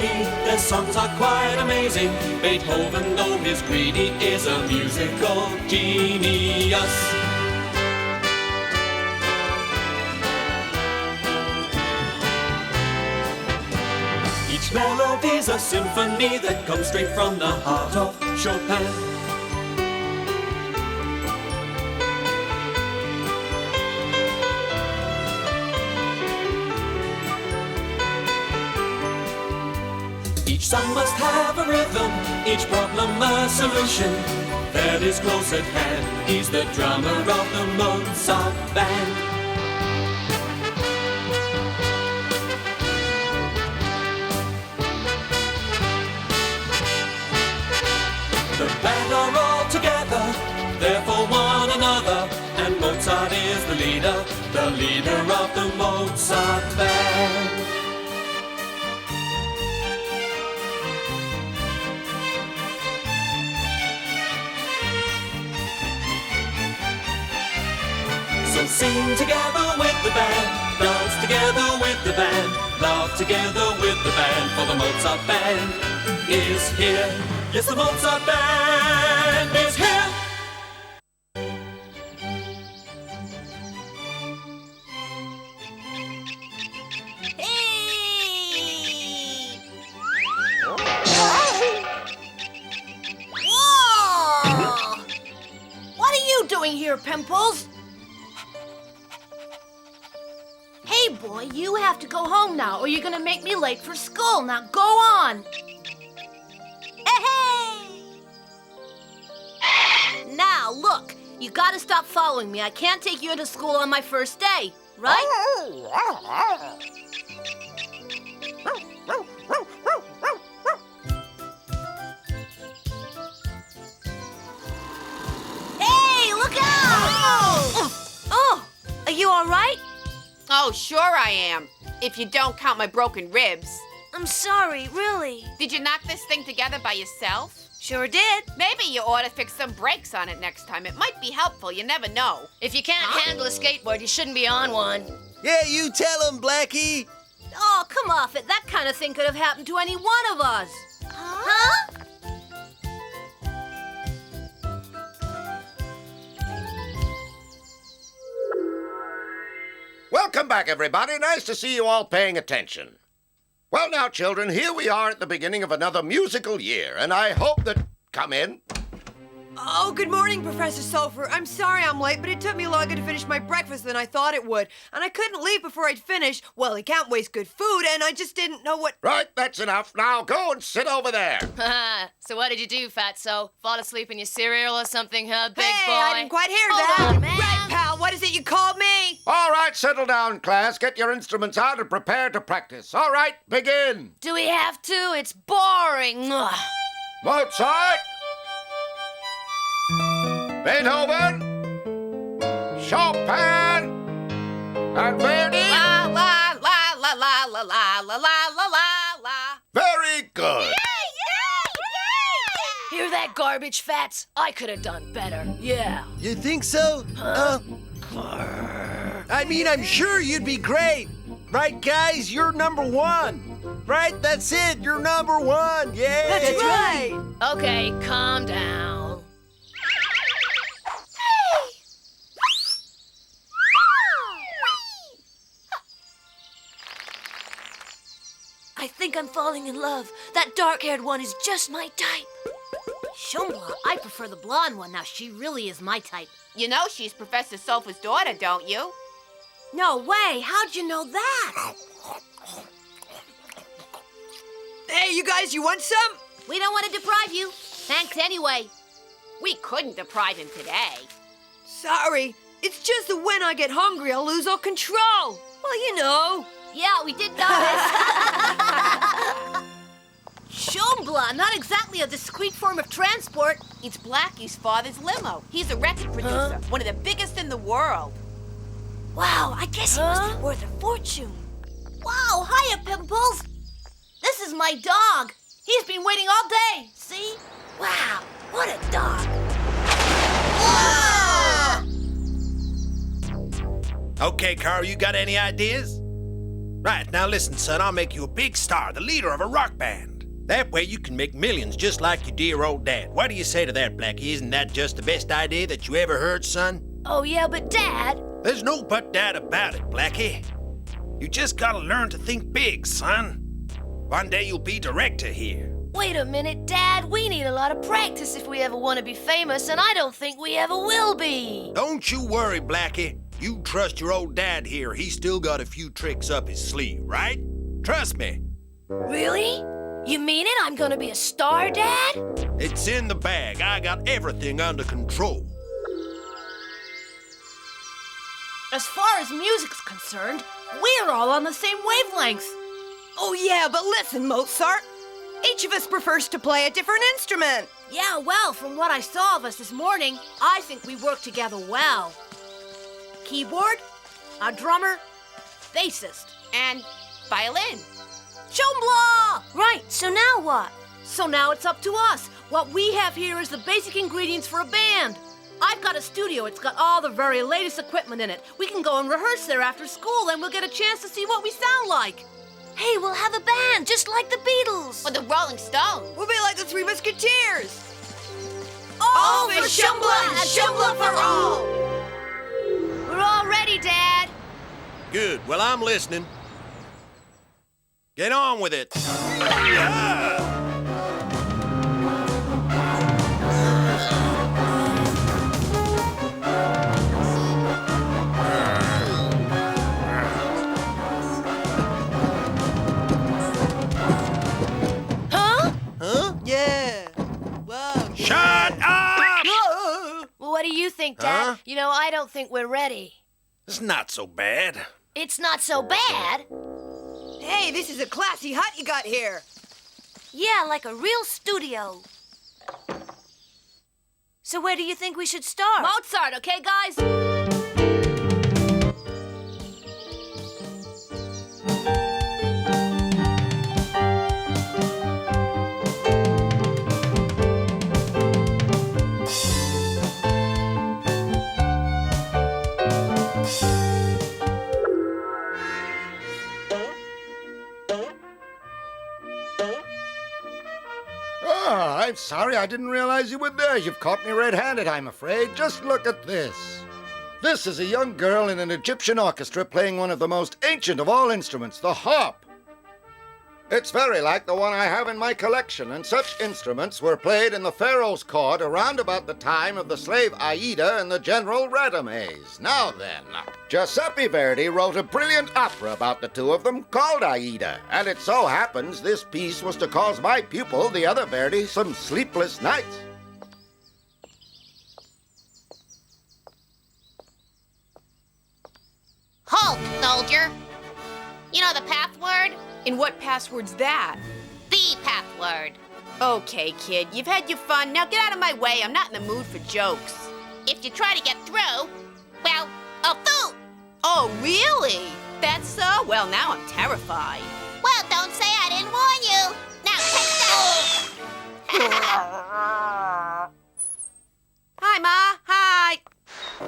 Verdi, their songs are quite amazing. Beethoven, though he's greedy, is a musical genius. Each melody's a symphony that comes straight from the heart of Chopin. Each song must have a rhythm, each problem a solution. Verdi's close at hand, he's the drummer of the Mozart Band. The band are all together, they're for one another, and Mozart is the leader of the Mozart Band. So sing together with the band, dance together with the band, laugh together with the band, for the Mozart Band is here. Yes, the Mozart Band is here. Hey! Whoa! What are you doing here, Pimples? Hey, boy, you have to go home now, or you're gonna make me late for school. Now, go on. Hey! Now, look, you gotta stop following me. I can't take you into school on my first day, right? Hey, look out! Oh, are you all right? Oh, sure I am. If you don't count my broken ribs. I'm sorry, really. Did you knock this thing together by yourself? Sure did. Maybe you ought to fix some brakes on it next time. It might be helpful. You never know. If you can't handle a skateboard, you shouldn't be on one. Yeah, you tell him, Blackie. Oh, come off it. That kind of thing could have happened to any one of us. Huh? Welcome back, everybody. Nice to see you all paying attention. Well, now, children, here we are at the beginning of another musical year, and I hope that... Come in. Oh, good morning, Professor Sulphur. I'm sorry I'm late, but it took me longer to finish my breakfast than I thought it would. And I couldn't leave before I'd finished. Well, you can't waste good food, and I just didn't know what... Right, that's enough. Now go and sit over there. So what did you do, Fatso? Fall asleep in your cereal or something, huh, big Hey, boy? I didn't quite hear Hold that. on, man. Right, pal, what is it you called me? All right, settle down, class. Get your instruments out and prepare to practice. All right, begin. Do we have to? It's boring. Ugh. Mozart. Beethoven. Chopin. And Verdi. La, la, la, la, la, la, la, la, la, la, la. Very good. Hear that garbage, Fats? I could have done better. Yeah. You think so? I mean, I'm sure you'd be great. Right, guys? You're number one. Right? That's it. You're number one. Yeah. That's right. Okay, calm down. I think I'm falling in love. That dark-haired one is just my type. Shumla, I prefer the blonde one. Now, she really is my type. You know she's Professor Sulphur's daughter, don't you? No way. How'd you know that? Hey, you guys, you want some? We don't want to deprive you. Thanks anyway. We couldn't deprive him today. Sorry. It's just that when I get hungry, I'll lose all control. Well, you know. Yeah, we did notice. Shumbla, not exactly a discreet form of transport. It's Blackie's father's limo. He's a record producer, one of the biggest in the world. Wow, I guess he must be worth a fortune. Wow, hiya, Pimples. This is my dog. He's been waiting all day. See? Wow, what a dog. Okay, Carl, you got any ideas? Right, now listen, son, I'll make you a big star, the leader of a rock band. That way you can make millions just like your dear old dad. What do you say to that, Blackie? Isn't that just the best idea that you ever heard, son? Oh, yeah, but Dad... There's no but dad about it, Blackie. You just gotta learn to think big, son. One day you'll be director here. Wait a minute, Dad. We need a lot of practice if we ever want to be famous, and I don't think we ever will be. Don't you worry, Blackie. You trust your old dad here. He's still got a few tricks up his sleeve, right? Trust me. Really? You mean it? I'm gonna be a star, Dad? It's in the bag. I got everything under control. As far as music's concerned, we're all on the same wavelength. Oh, yeah, but listen, Mozart. Each of us prefers to play a different instrument. Yeah, well, from what I saw of us this morning, I think we work together well. Keyboard, a drummer, bassist. And violin. Chombla! Right, so now what? So now it's up to us. What we have here is the basic ingredients for a band. I've got a studio. It's got all the very latest equipment in it. We can go and rehearse there after school, and we'll get a chance to see what we sound like. Hey, we'll have a band, just like the Beatles. Or the Rolling Stones. We'll be like the Three Musketeers. All for Shumbla and Shumbla for all. We're all ready, Dad. Good. Well, I'm listening. Get on with it. Yeah! Yeah. Whoa. Shut up! Well, what do you think, Dad? Huh? You know, I don't think we're ready. It's not so bad. It's not so bad. Hey, this is a classy hut you got here. Yeah, like a real studio. So where do you think we should start? Mozart, okay, guys? Oh, I'm sorry I didn't realize you were there. You've caught me red-handed, I'm afraid. Just look at this. This is a young girl in an Egyptian orchestra playing one of the most ancient of all instruments, the harp. It's very like the one I have in my collection, and such instruments were played in the Pharaoh's court around about the time of the slave Aida and the general Radames. Now then, Giuseppe Verdi wrote a brilliant opera about the two of them called Aida, and it so happens this piece was to cause my pupil, the other Verdi, some sleepless nights. Halt, soldier. You know the password? And what password's that? The password. Okay, kid, you've had your fun. Now get out of my way. I'm not in the mood for jokes. If you try to get through, well, a fool. Oh, really? That's so? Well, now I'm terrified. Well, don't say I didn't warn you. Now take that. Hi, Ma. Hi.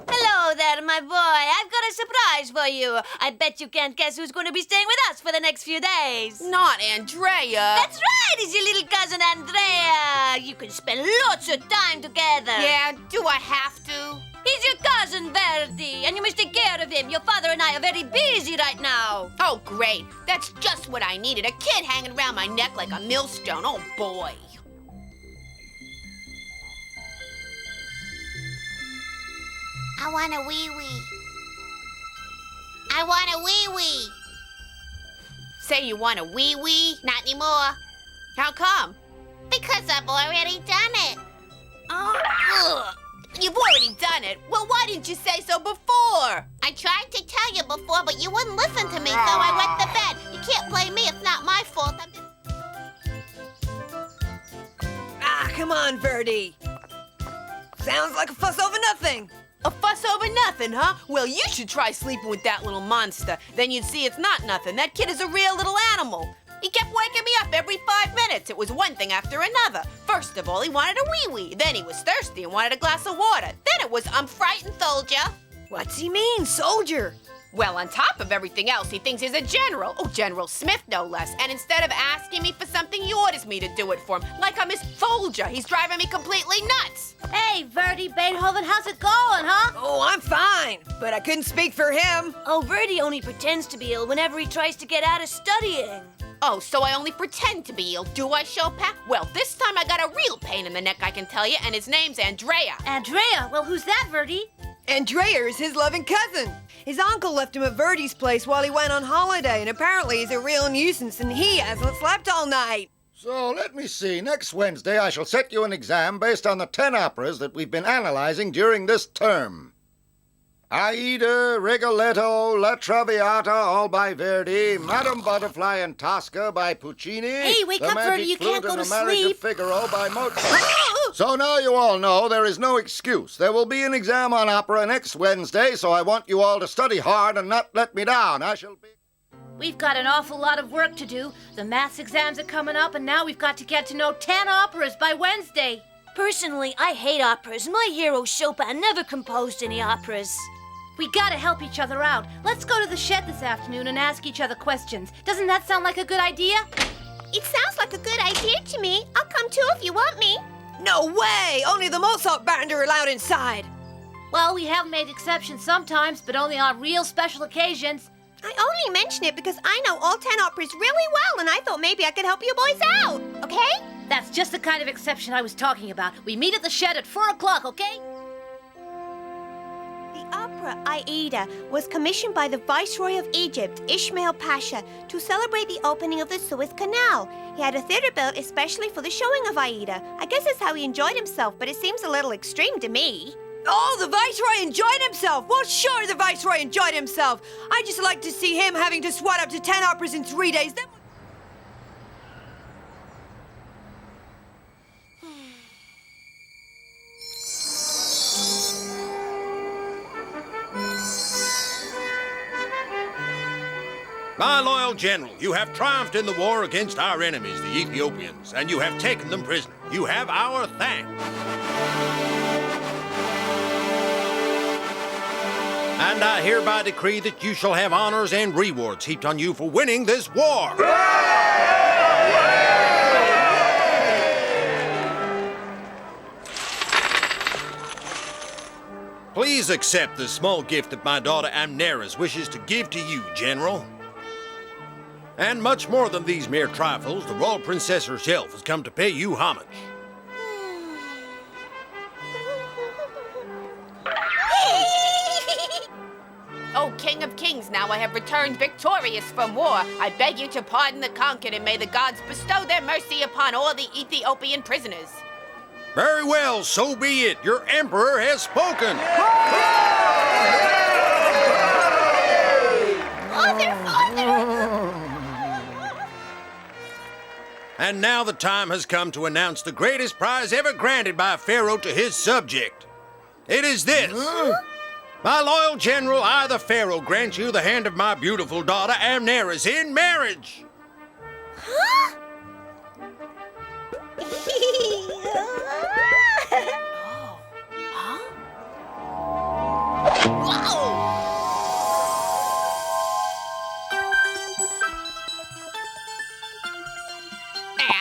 Hello there, my boy. I've got a surprise for you. I bet you can't guess who's going to be staying with us for the next few days. Not Andrea. That's right. It's your little cousin Andrea. You can spend lots of time together. Yeah, do I have to? He's your cousin Verdi, and you must take care of him. Your father and I are very busy right now. Oh, great. That's just what I needed. A kid hanging around my neck like a millstone. Oh, boy. I want a wee-wee. I want a wee-wee. Say you want a wee-wee? Not anymore. How come? Because I've already done it. Ugh. You've already done it. Well, why didn't you say so before? I tried to tell you before, but you wouldn't listen to me, so I went to bed. You can't blame me. It's not my fault. I'm just... Ah, come on, Verdi. Sounds like a fuss over nothing. A fuss over nothing, huh? Well, you should try sleeping with that little monster. Then you'd see it's not nothing. That kid is a real little animal. He kept waking me up every 5 minutes. It was one thing after another. First of all, he wanted a wee-wee. Then he was thirsty and wanted a glass of water. Then it was, I'm frightened, soldier. What's he mean, soldier? Well, on top of everything else, he thinks he's a general. Oh, General Smith, no less. And instead of asking me for something, he orders me to do it for him. Like I'm his soldier. He's driving me completely nuts. Hey, Verdi, Beethoven, how's it going, huh? Oh, I'm fine. But I couldn't speak for him. Oh, Verdi only pretends to be ill whenever he tries to get out of studying. Oh, so I only pretend to be ill, do I, Chopin? Well, this time I got a real pain in the neck, I can tell you, and his name's Andrea. Andrea? Well, who's that, Verdi? Andrea is his loving cousin. His uncle left him at Verdi's place while he went on holiday, and apparently he's a real nuisance, and he hasn't slept all night. So let me see. Next Wednesday, I shall set you an exam based on the 10 operas that we've been analyzing during this term. Aida, Rigoletto, La Traviata, all by Verdi, Madame Butterfly and Tosca by Puccini. Hey, wake up, Verdi, you can't go to The Marriage of sleep. Figaro by Mozart. So now you all know there is no excuse. There will be an exam on opera next Wednesday, so I want you all to study hard and not let me down. I shall be... We've got an awful lot of work to do. The maths exams are coming up, and now we've got to get to know 10 operas by Wednesday. Personally, I hate operas. My hero, Chopin, never composed any operas. We gotta help each other out. Let's go to the shed this afternoon and ask each other questions. Doesn't that sound like a good idea? It sounds like a good idea to me. I'll come too if you want me. No way! Only the Mozart Band are allowed inside. Well, we have made exceptions sometimes, but only on real special occasions. I only mention it because I know all 10 operas really well, and I thought maybe I could help you boys out, okay? That's just the kind of exception I was talking about. We meet at the shed at 4 o'clock, okay? The opera Aida was commissioned by the Viceroy of Egypt, Ismail Pasha, to celebrate the opening of the Suez Canal. He had a theater built especially for the showing of Aida. I guess that's how he enjoyed himself, but it seems a little extreme to me. Oh, the Viceroy enjoyed himself! Well, sure, the Viceroy enjoyed himself. I just like to see him having to swat up to 10 operas in 3 days. That... My loyal general, you have triumphed in the war against our enemies, the Ethiopians, and you have taken them prisoner. You have our thanks. And I hereby decree that you shall have honors and rewards heaped on you for winning this war. Please accept the small gift that my daughter Amneris wishes to give to you, General. And much more than these mere trifles, the royal princess herself has come to pay you homage. Oh, King of Kings, now I have returned victorious from war. I beg you to pardon the conquered, and may the gods bestow their mercy upon all the Ethiopian prisoners. Very well, so be it. Your emperor has spoken. Father! And now the time has come to announce the greatest prize ever granted by a pharaoh to his subject. It is this. My loyal general, I, the pharaoh, grant you the hand of my beautiful daughter, Amneris, in marriage. Huh?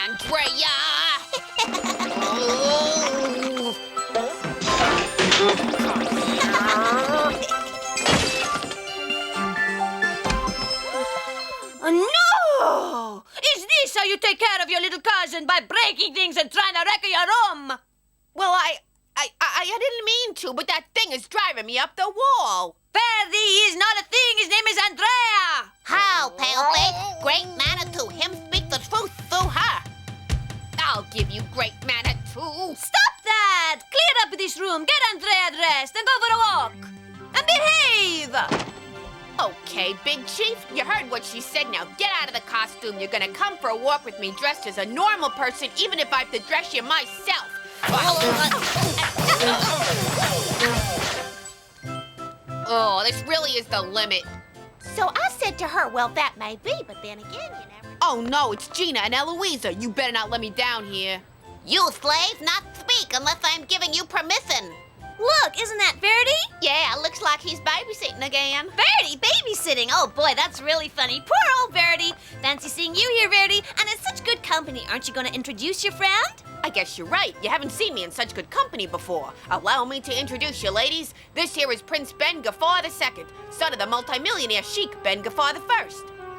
Andrea! No! Is this how you take care of your little cousin, by breaking things and trying to wreck your home? Well, I didn't mean to, but that thing is driving me up the wall. Verdi is not a thing. His name is Andrea. How, Paleface? Great Manitou, him speak the truth through her. I'll give you great Manitou. Stop that! Clear up this room. Get Andrea dressed and go for a walk. And behave. Okay, Big Chief, you heard what she said. Now get out of the costume. You're gonna come for a walk with me dressed as a normal person, even if I have to dress you myself. Oh, this really is the limit. So I said to her, well, that may be, but then again, you never... Oh, no, it's Gina and Eloisa. You better not let me down here. You slaves not speak unless I'm giving you permission. Look, isn't that Verdi? Yeah, looks like he's babysitting again. Verdi, babysitting. Oh, boy, that's really funny. Poor old Verdi. Fancy seeing you here, Verdi. And it's such good company. Aren't you going to introduce your friend? I guess you're right. You haven't seen me in such good company before. Allow me to introduce you, ladies. This here is Prince Ben Ghaffar II, son of the multimillionaire Sheikh Ben Ghaffar I,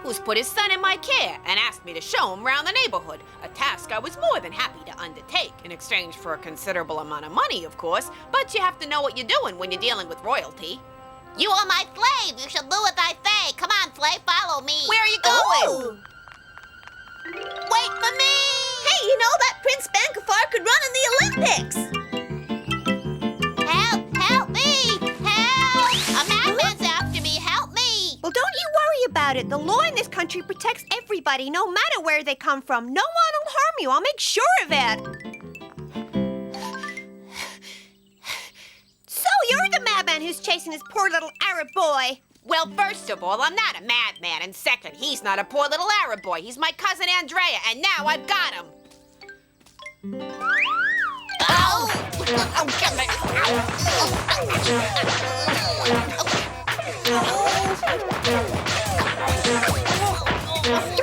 who's put his son in my care and asked me to show him around the neighborhood, a task I was more than happy to undertake in exchange for a considerable amount of money, of course, but you have to know what you're doing when you're dealing with royalty. You are my slave. You shall do what I say. Come on, slave, follow me. Where are you going? Ooh. Wait for me. Hey, you know that Prince Ben Ghaffar could run in the Olympics. Help me. Help. A madman's after me. Help me. Well, don't you worry about it. The law in this country protects everybody, no matter where they come from. No one will harm you. I'll make sure of it. So, you're the madman who's chasing this poor little Arab boy. Well, first of all, I'm not a madman, and second, he's not a poor little Arab boy. He's my cousin Andrea, and now I've got him. Oh. Come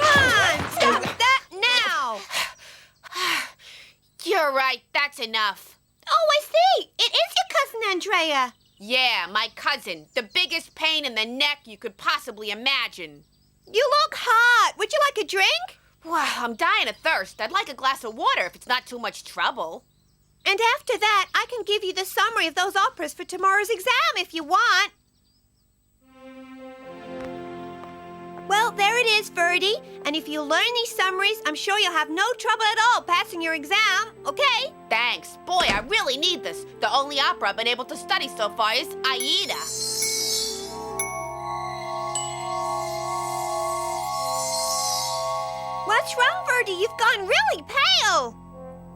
on, stop that now. You're right, that's enough. Oh, I see. It is your cousin Andrea. Yeah, my cousin, the biggest pain in the neck you could possibly imagine. You look hot. Would you like a drink? Wow, I'm dying of thirst. I'd like a glass of water if it's not too much trouble. And after that, I can give you the summary of those operas for tomorrow's exam if you want. Well, there it is, Verdi. And if you learn these summaries, I'm sure you'll have no trouble at all passing your exam, okay? Thanks. Boy, I really need this. The only opera I've been able to study so far is Aida. What's wrong, Verdi? You've gone really pale.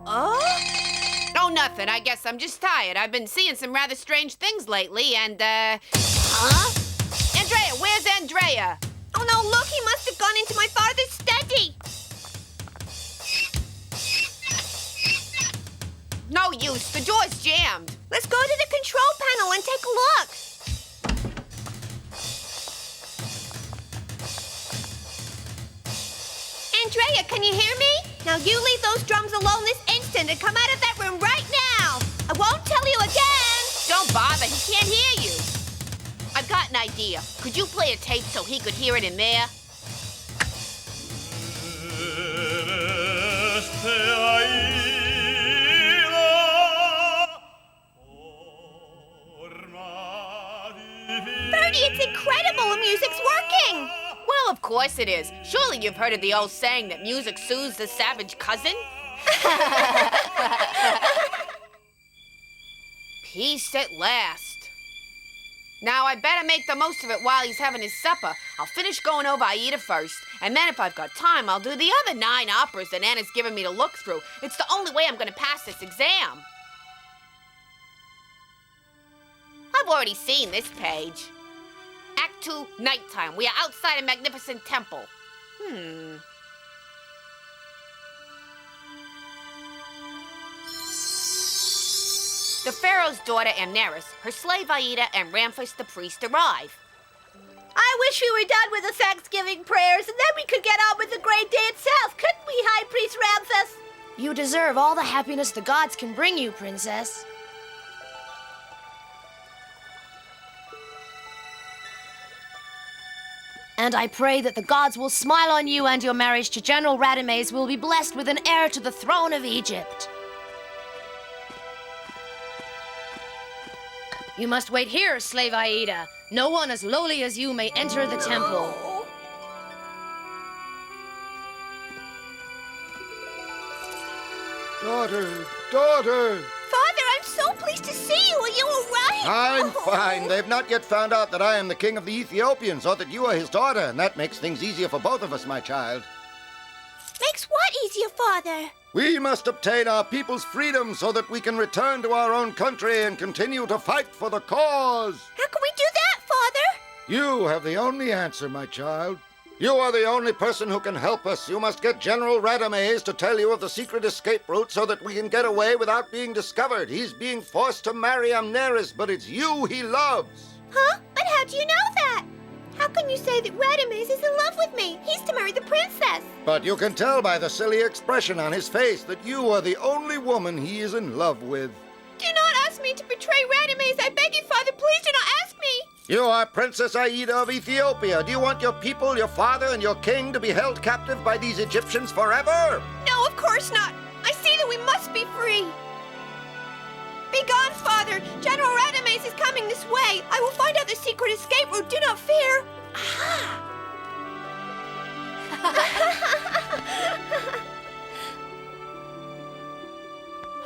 Oh, nothing. I guess I'm just tired. I've been seeing some rather strange things lately, and, Andrea, where's Andrea? Oh, no, look, he must have gone into my father's study. No use. The door's jammed. Let's go to the control panel and take a look. Andrea, can you hear me? Now you leave those drums alone this instant and come out of that room right now. I won't tell you again. Don't bother. He can't hear you. I've got an idea. Could you play a tape so he could hear it in there? Verdi, it's incredible. The music's working. Well, of course it is. Surely you've heard of the old saying that music soothes the savage cousin? Peace at last. Now, I better make the most of it while he's having his supper. I'll finish going over Aida first, and then if I've got time, I'll do the other 9 operas that Anna's given me to look through. It's the only way I'm going to pass this exam. I've already seen this page. Act 2, nighttime. We are outside a magnificent temple. The pharaoh's daughter Amneris, her slave Aida, and Ramphis the priest arrive. I wish we were done with the Thanksgiving prayers, and then we could get on with the great day itself, couldn't we, High Priest Ramphis? You deserve all the happiness the gods can bring you, Princess. And I pray that the gods will smile on you and your marriage to General Radames will be blessed with an heir to the throne of Egypt. You must wait here, slave Aida. No one as lowly as you may enter the temple. Daughter! Father, I'm so pleased to see you. Are you all right? I'm fine. They've not yet found out that I am the king of the Ethiopians, or that you are his daughter, and that makes things easier for both of us, my child. Makes what easier, Father? We must obtain our people's freedom so that we can return to our own country and continue to fight for the cause. How can we do that, Father? You have the only answer, my child. You are the only person who can help us. You must get General Radames to tell you of the secret escape route so that we can get away without being discovered. He's being forced to marry Amneris, but it's you he loves. Huh? But how do you know that? How can you say that Radames is in love with me? He's to marry the princess. But you can tell by the silly expression on his face that you are the only woman he is in love with. Do not ask me to betray Radames. I beg you, Father, please do not ask me. You are Princess Aida of Ethiopia. Do you want your people, your father, and your king to be held captive by these Egyptians forever? No, of course not. I see that we must be free. Be gone, Father. General Radames is coming this way. I will find out the secret escape route. Do not fear.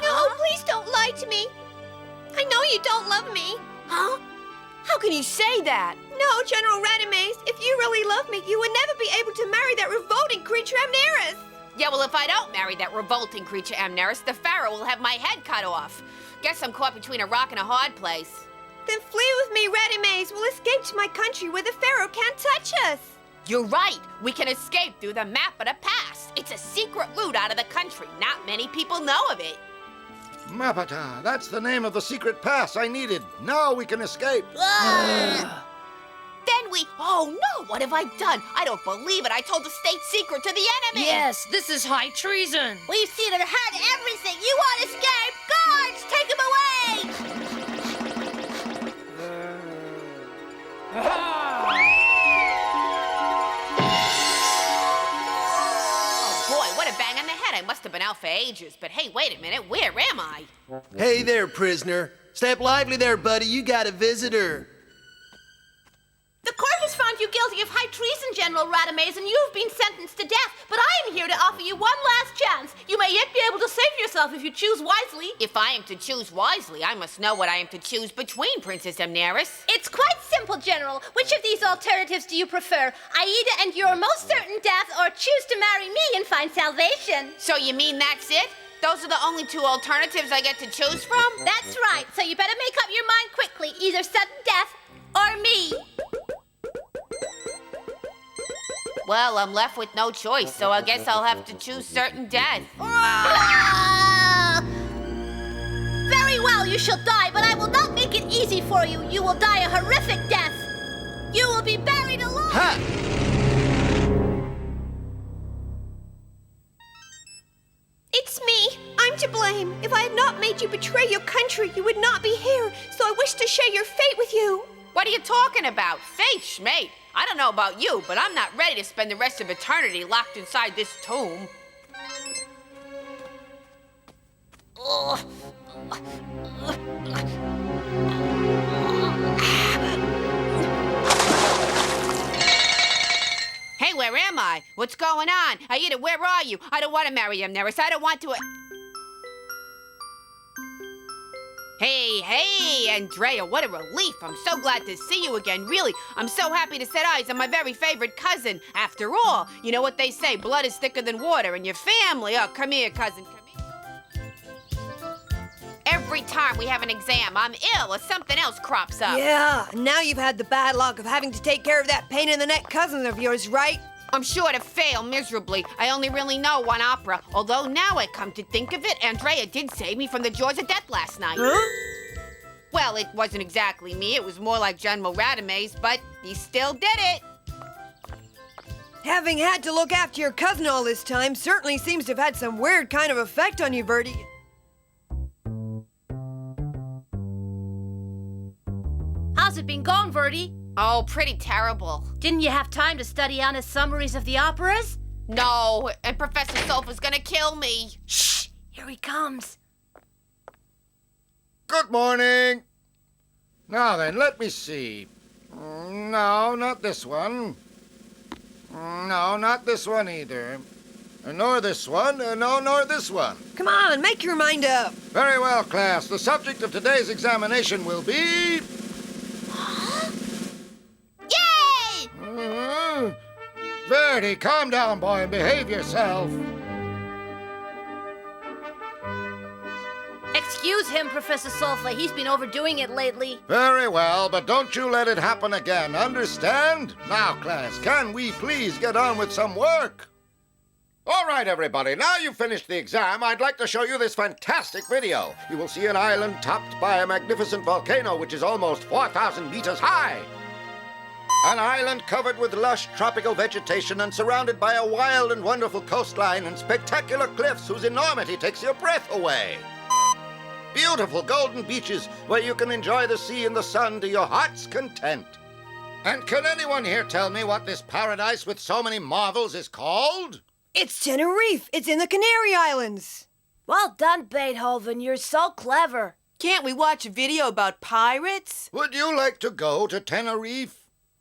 No, please don't lie to me. I know you don't love me. Huh? How can you say that? No, General Radames, if you really love me, you would never be able to marry that revolting creature Amneris. Yeah, well, if I don't marry that revolting creature Amneris, the Pharaoh will have my head cut off. Guess I'm caught between a rock and a hard place. Then flee with me, Radames. We'll escape to my country where the Pharaoh can't touch us. You're right. We can escape through the map of the past. It's a secret route out of the country. Not many people know of it. Mapata, that's the name of the secret pass I needed. Now we can escape. Then we... Oh, no! What have I done? I don't believe it. I told the state secret to the enemy. Yes, this is high treason. We've seen and heard everything. You want to escape? Guards, take him away! Oh, boy, what a bang on the head. I must have been out for ages. But hey, wait a minute. Where am I? Hey there, prisoner. Step lively there, buddy. You got a visitor. The court has found you guilty of high treason, General Radames, and you've been sentenced to death. But I am here to offer you one last chance. You may yet be able to save yourself if you choose wisely. If I am to choose wisely, I must know what I am to choose between, Princess Amneris. It's quite simple, General. Which of these alternatives do you prefer? Aida and your most certain death, or choose to marry me and find salvation? So you mean that's it? Those are the only two alternatives I get to choose from? That's right. So you better make up your mind quickly. Either sudden death or me. Well, I'm left with no choice, so I guess I'll have to choose certain death. Very well, you shall die, but I will not make it easy for you. You will die a horrific death. You will be buried alive. Ha! It's me. I'm to blame. If I had not made you betray your country, you would not be here. So I wish to share your fate with you. What are you talking about? Fate, schmate. I don't know about you, but I'm not ready to spend the rest of eternity locked inside this tomb. Hey, where am I? What's going on? Aida, where are you? I don't want to marry Amneris. I don't want to... Hey, Andrea, what a relief. I'm so glad to see you again. Really, I'm so happy to set eyes on my very favorite cousin. After all, you know what they say, blood is thicker than water, and your family... Oh, come here, cousin, come here. Every time we have an exam, I'm ill or something else crops up. Yeah, now you've had the bad luck of having to take care of that pain-in-the-neck cousin of yours, right? I'm sure to fail miserably. I only really know one opera. Although now I come to think of it, Andrea did save me from the jaws of death last night. Huh? Well, it wasn't exactly me. It was more like General Radames, but he still did it. Having had to look after your cousin all this time certainly seems to have had some weird kind of effect on you, Verdi. How's it been going, Verdi? Oh, pretty terrible. Didn't you have time to study honest summaries of the operas? No, and Professor Sofa's gonna kill me. Shh! Here he comes. Good morning. Now then, let me see. No, not this one. No, not this one either. Nor this one. No, nor this one. Come on, make your mind up. Very well, class. The subject of today's examination will be... Yay! Verdi, calm down, boy, and behave yourself. Excuse Excuse him, Professor Sulfa. He's been overdoing it lately. Very well, but don't you let it happen again, understand? Now, class, can we please get on with some work? All right, everybody, now you've finished the exam, I'd like to show you this fantastic video. You will see an island topped by a magnificent volcano which is almost 4,000 meters high. An island covered with lush tropical vegetation and surrounded by a wild and wonderful coastline and spectacular cliffs whose enormity takes your breath away. Beautiful golden beaches where you can enjoy the sea and the sun to your heart's content. And can anyone here tell me what this paradise with so many marvels is called? It's Tenerife. It's in the Canary Islands. Well done, Beethoven. You're so clever. Can't we watch a video about pirates? Would you like to go to Tenerife?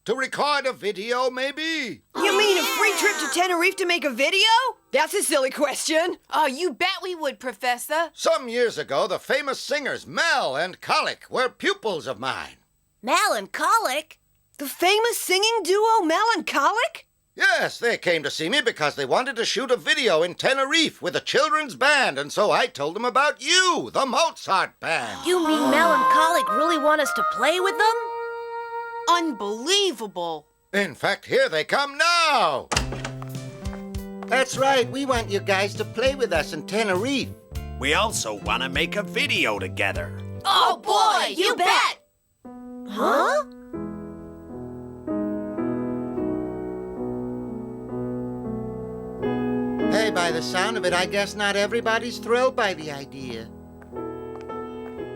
To record a video, maybe? You mean a free trip to Tenerife to make a video? That's a silly question. Oh, you bet we would, Professor. Some years ago, the famous singers Mel and Colic were pupils of mine. Melancholic? The famous singing duo Mel and Colic? Yes, they came to see me because they wanted to shoot a video in Tenerife with a children's band, and so I told them about you, the Mozart Band. You mean Melancholic really want us to play with them? Unbelievable. In fact, here they come now. That's right, we want you guys to play with us in Tenerife. We also want to make a video together. Oh, boy, you bet! Huh? Hey, by the sound of it, I guess not everybody's thrilled by the idea.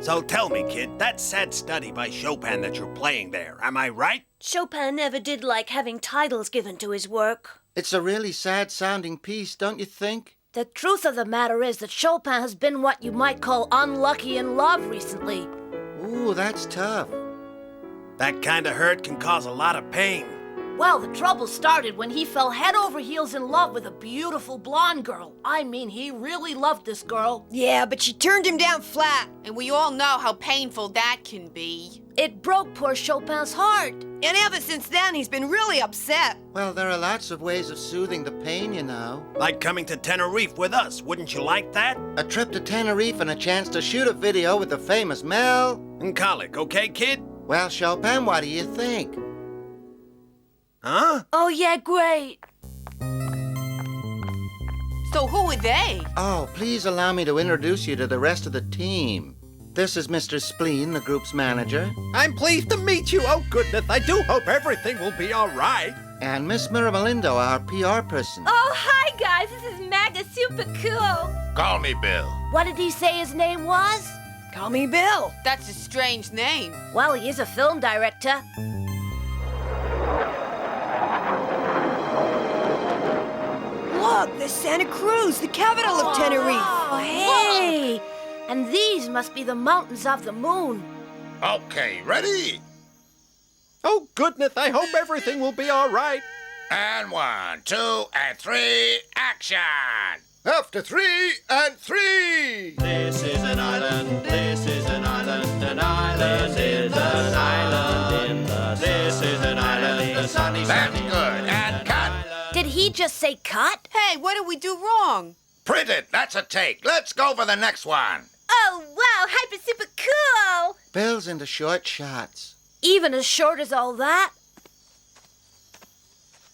So tell me, kid, that sad study by Chopin that you're playing there, am I right? Chopin never did like having titles given to his work. It's a really sad-sounding piece, don't you think? The truth of the matter is that Chopin has been what you might call unlucky in love recently. Ooh, that's tough. That kind of hurt can cause a lot of pain. Well, the trouble started when he fell head over heels in love with a beautiful blonde girl. I mean, he really loved this girl. Yeah, but she turned him down flat. And we all know how painful that can be. It broke poor Chopin's heart. And ever since then, he's been really upset. Well, there are lots of ways of soothing the pain, you know. Like coming to Tenerife with us, wouldn't you like that? A trip to Tenerife and a chance to shoot a video with the famous Mel. And Colic, okay, kid? Well, Chopin, what do you think? Huh? Oh, yeah, great. So who are they? Oh, please allow me to introduce you to the rest of the team. This is Mr. Spleen, the group's manager. I'm pleased to meet you. Oh, goodness, I do hope everything will be all right. And Miss Miramalindo, our PR person. Oh, hi, guys. This is Magda, super cool. Call me Bill. What did he say his name was? Call me Bill. That's a strange name. Well, he is a film director. Look, there's Santa Cruz, the capital of Tenerife. Oh, hey! And these must be the mountains of the moon. Okay, ready? Oh, goodness, I hope everything will be all right. And 1, 2, and 3, action! After 3 and 3! This is an island, this is an island, an island in the island in the This is an island, the sunny, That's sunny good, and cut! Did he just say cut? Hey, what did we do wrong? Print it, that's a take. Let's go for the next one. Oh, wow, hyper super cool. Bill's into short shots. Even as short as all that?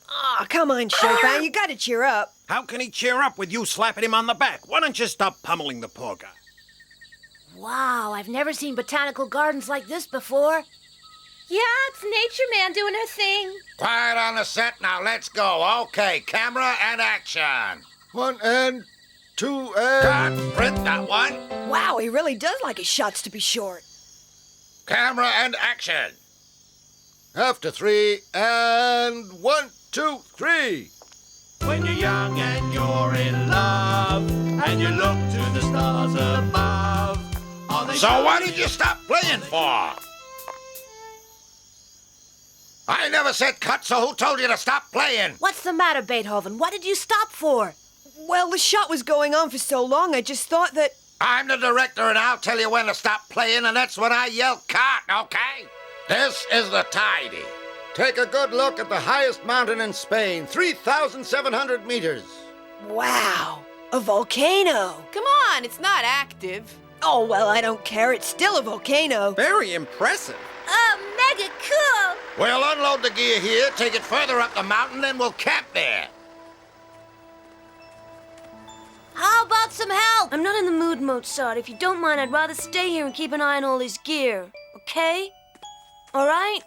Aw, come on, Chopin, you gotta cheer up. How can he cheer up with you slapping him on the back? Why don't you stop pummeling the poor guy? Wow, I've never seen botanical gardens like this before. Yeah, it's Nature Man doing her thing. Quiet on the set, now let's go. Okay, camera and action. 1 and 2 and... Cut, print that one. Wow, he really does like his shots to be short. Camera and action. After 3 and 1, 2, 3. When you're young and you're in love, and you look to the stars above. Are they So what did you stop playing for? I never said cut, so who told you to stop playing? What's the matter, Beethoven? What did you stop for? Well, the shot was going on for so long, I just thought that... I'm the director, and I'll tell you when to stop playing, and that's when I yell cut, okay? This is the tidy. Take a good look at the highest mountain in Spain, 3,700 meters. Wow, a volcano. Come on, it's not active. Oh, well, I don't care. It's still a volcano. Very impressive. Mega cool! We'll unload the gear here, take it further up the mountain, then we'll camp there. How about some help? I'm not in the mood, Mozart. If you don't mind, I'd rather stay here and keep an eye on all his gear. Okay? All right?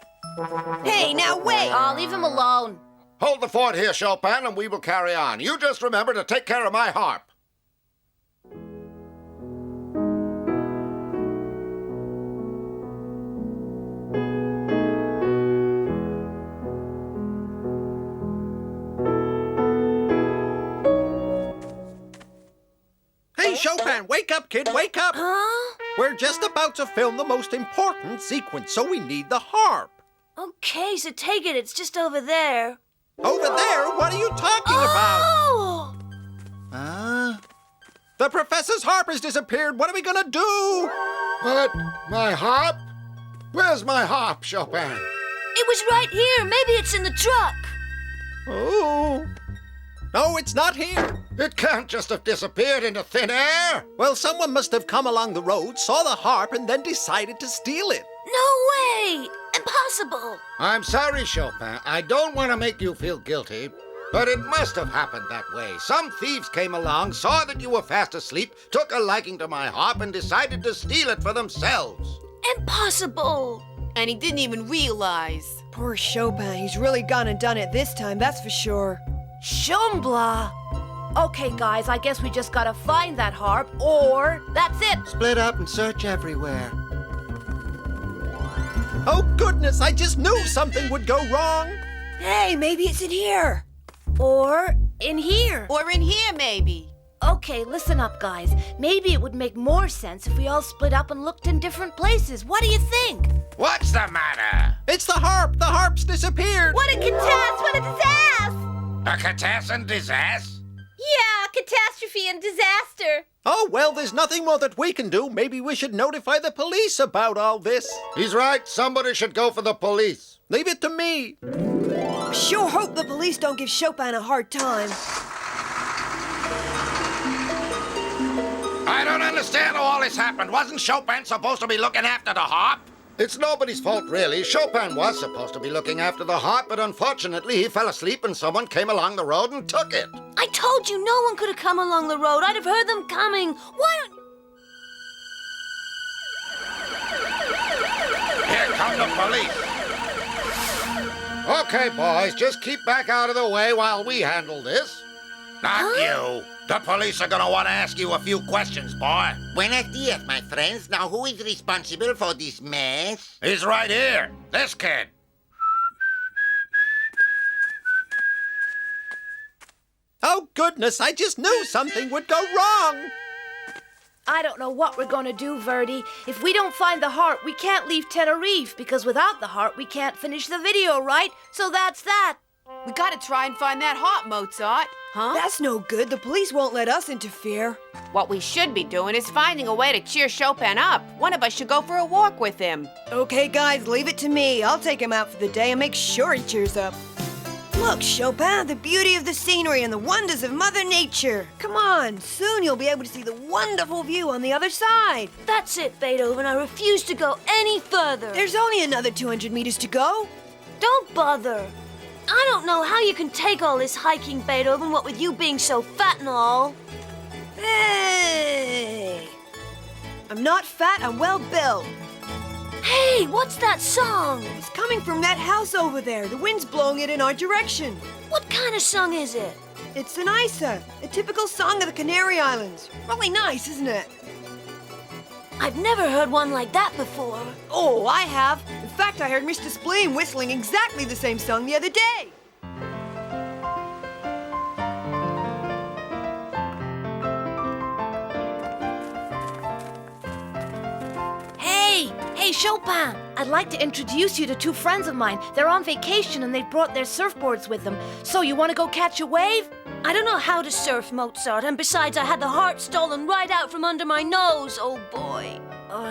Hey, now wait! I'll leave him alone. Hold the fort here, Chopin, and we will carry on. You just remember to take care of my harp. Hey, Chopin, wake up, kid, wake up! Huh? We're just about to film the most important sequence, so we need the harp. Okay, so take it. It's just over there. Over there? What are you talking about? Oh! The professor's harp has disappeared. What are we gonna do? What? My harp? Where's my harp, Chopin? It was right here. Maybe it's in the truck. Oh. No, it's not here. It can't just have disappeared into thin air. Well, someone must have come along the road, saw the harp, and then decided to steal it. No way! Impossible! I'm sorry, Chopin. I don't want to make you feel guilty, but it must have happened that way. Some thieves came along, saw that you were fast asleep, took a liking to my harp, and decided to steal it for themselves. Impossible! And he didn't even realize. Poor Chopin. He's really gone and done it this time, that's for sure. Shumbla. Okay, guys, I guess we just gotta find that harp, or that's it. Split up and search everywhere. Oh, goodness, I just knew something would go wrong. Hey, maybe it's in here. Or in here. Or in here, maybe. Okay, listen up, guys. Maybe it would make more sense if we all split up and looked in different places. What do you think? What's the matter? It's the harp. The harp's disappeared. What a catastrophe! What a disaster! A catastrophe disaster? Yeah, catastrophe and disaster. Oh, well, there's nothing more that we can do. Maybe we should notify the police about all this. He's right. Somebody should go for the police. Leave it to me. Sure hope the police don't give Chopin a hard time. I don't understand how all this happened. Wasn't Chopin supposed to be looking after the harp? It's nobody's fault, really. Chopin was supposed to be looking after the harp, but unfortunately he fell asleep and someone came along the road and took it. I told you no one could have come along the road. I'd have heard them coming. Why don't... Here come the police. Okay, boys, just keep back out of the way while we handle this. Not you. The police are gonna want to ask you a few questions, boy. Buenos dias, my friends. Now, who is responsible for this mess? He's right here. This kid. Oh, goodness, I just knew something would go wrong. I don't know what we're gonna do, Verdi. If we don't find the harp, we can't leave Tenerife, because without the harp, we can't finish the video, right? So that's that. We gotta try and find that harp, Mozart. Huh? That's no good. The police won't let us interfere. What we should be doing is finding a way to cheer Chopin up. One of us should go for a walk with him. Okay, guys, leave it to me. I'll take him out for the day and make sure he cheers up. Look, Chopin, the beauty of the scenery and the wonders of Mother Nature. Come on, soon you'll be able to see the wonderful view on the other side. That's it, Beethoven. I refuse to go any further. There's only another 200 meters to go. Don't bother. I don't know how you can take all this hiking, Beethoven, what with you being so fat and all. Hey! I'm not fat, I'm well built. Hey, what's that song? It's coming from that house over there. The wind's blowing it in our direction. What kind of song is it? It's an Isa, a typical song of the Canary Islands. Really nice, isn't it? I've never heard one like that before. Oh, I have. In fact, I heard Mr. Spleen whistling exactly the same song the other day. Hey, Chopin! I'd like to introduce you to two friends of mine. They're on vacation and they've brought their surfboards with them. So you want to go catch a wave? I don't know how to surf, Mozart, and besides, I had the harp stolen right out from under my nose. Oh, boy.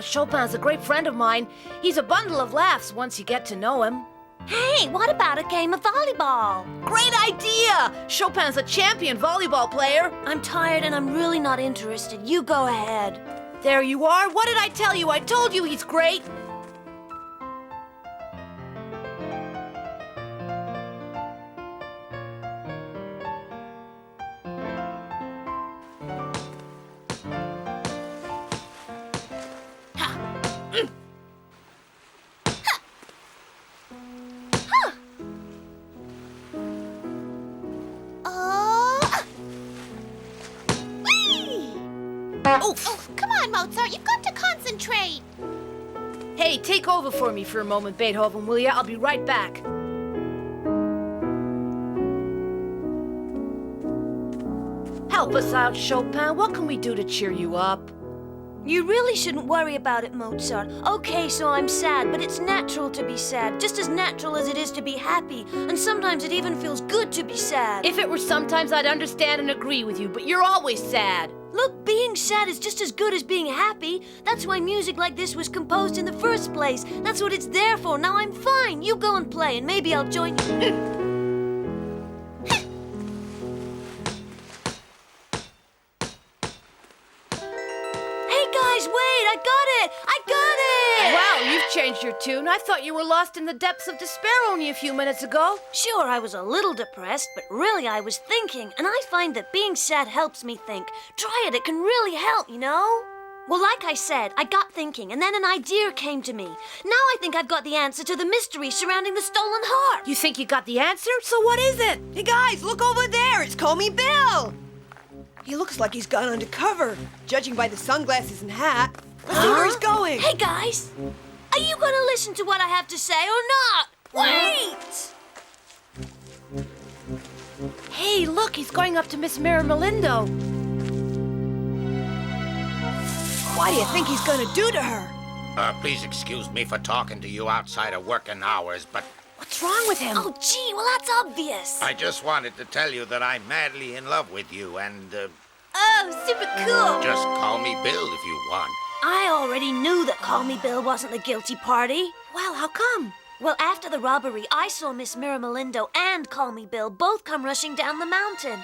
Chopin's a great friend of mine. He's a bundle of laughs once you get to know him. Hey, what about a game of volleyball? Great idea! Chopin's a champion volleyball player. I'm tired and I'm really not interested. You go ahead. There you are. What did I tell you? I told you he's great. Oh, come on, Mozart. You've got to concentrate. Hey, take over for me for a moment, Beethoven, will ya? I'll be right back. Help us out, Chopin. What can we do to cheer you up? You really shouldn't worry about it, Mozart. Okay, so I'm sad, but it's natural to be sad, just as natural as it is to be happy. And sometimes it even feels good to be sad. If it were sometimes, I'd understand and agree with you, but you're always sad. Look, being sad is just as good as being happy. That's why music like this was composed in the first place. That's what it's there for. Now I'm fine. You go and play, and maybe I'll join you. Wow, you've changed your tune. I thought you were lost in the depths of despair only a few minutes ago. Sure, I was a little depressed, but really I was thinking, and I find that being sad helps me think. Try it, it can really help, you know? Well, like I said, I got thinking, and then an idea came to me. Now I think I've got the answer to the mystery surrounding the stolen harp. You think you got the answer? So what is it? Hey guys, look over there. It's Call Me Bill. He looks like he's gone undercover, judging by the sunglasses and hat. Let's see where he's going. Hey guys, are you gonna listen to what I have to say or not? Wait! Hey, look, he's going up to Miss Melindo. What do you think he's gonna do to her? Please excuse me for talking to you outside of working hours, but What's wrong with him? Oh, gee, well, that's obvious. I just wanted to tell you that I'm madly in love with you, and Oh, super cool. just call me Bill if you want. I already knew that Call Me Bill wasn't the guilty party. Well, how come? Well, after the robbery, I saw Miss Melindo and Call Me Bill both come rushing down the mountain.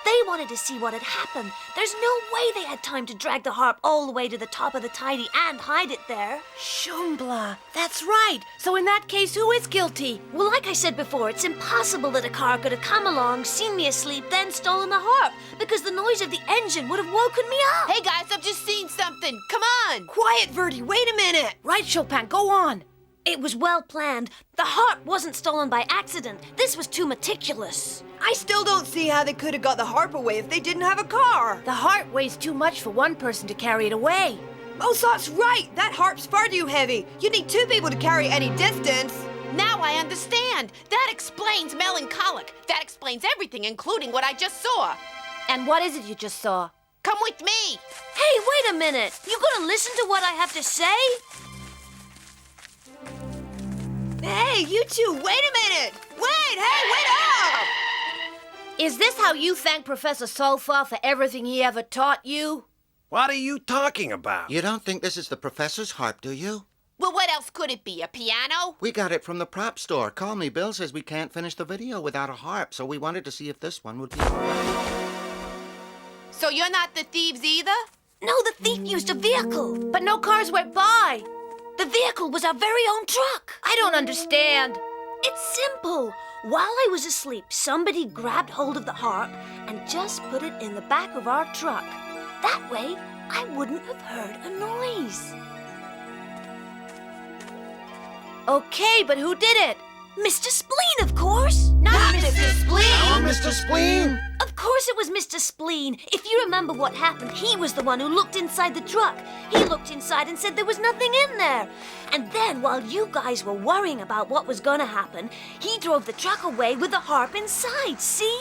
They wanted to see what had happened. There's no way they had time to drag the harp all the way to the top of the tidy and hide it there. Shumbla, that's right. So in that case, who is guilty? Well, like I said before, it's impossible that a car could have come along, seen me asleep, then stolen the harp, because the noise of the engine would have woken me up. Hey, guys, I've just seen something. Come on. Quiet, Verdi, wait a minute. Right, Chopin, go on. It was well planned. The harp wasn't stolen by accident. This was too meticulous. I still don't see how they could have got the harp away if they didn't have a car. The harp weighs too much for one person to carry it away. Mozart's right. That harp's far too heavy. You need two people to carry any distance. Now I understand. That explains melancholic. That explains everything, including what I just saw. And what is it you just saw? Come with me. Hey, wait a minute. You gonna listen to what I have to say? Hey, you two, wait a minute. Wait up! Is this how you thank Professor Sulfur for everything he ever taught you? What are you talking about? You don't think this is the professor's harp, do you? Well, what else could it be? A piano? We got it from the prop store. Call Me Bill says we can't finish the video without a harp, so we wanted to see if this one would be. So you're not the thieves either? No, the thief used a vehicle. But no cars went by. The vehicle was our very own truck. I don't understand. It's simple. While I was asleep, somebody grabbed hold of the harp and just put it in the back of our truck. That way, I wouldn't have heard a noise. Okay, but who did it? Mr. Spleen, of course. Not Mr. Spleen. Oh, Mr. Spleen! Of course it was Mr. Spleen. If you remember what happened, he was the one who looked inside the truck. He looked inside and said there was nothing in there. And then, while you guys were worrying about what was going to happen, he drove the truck away with the harp inside, see?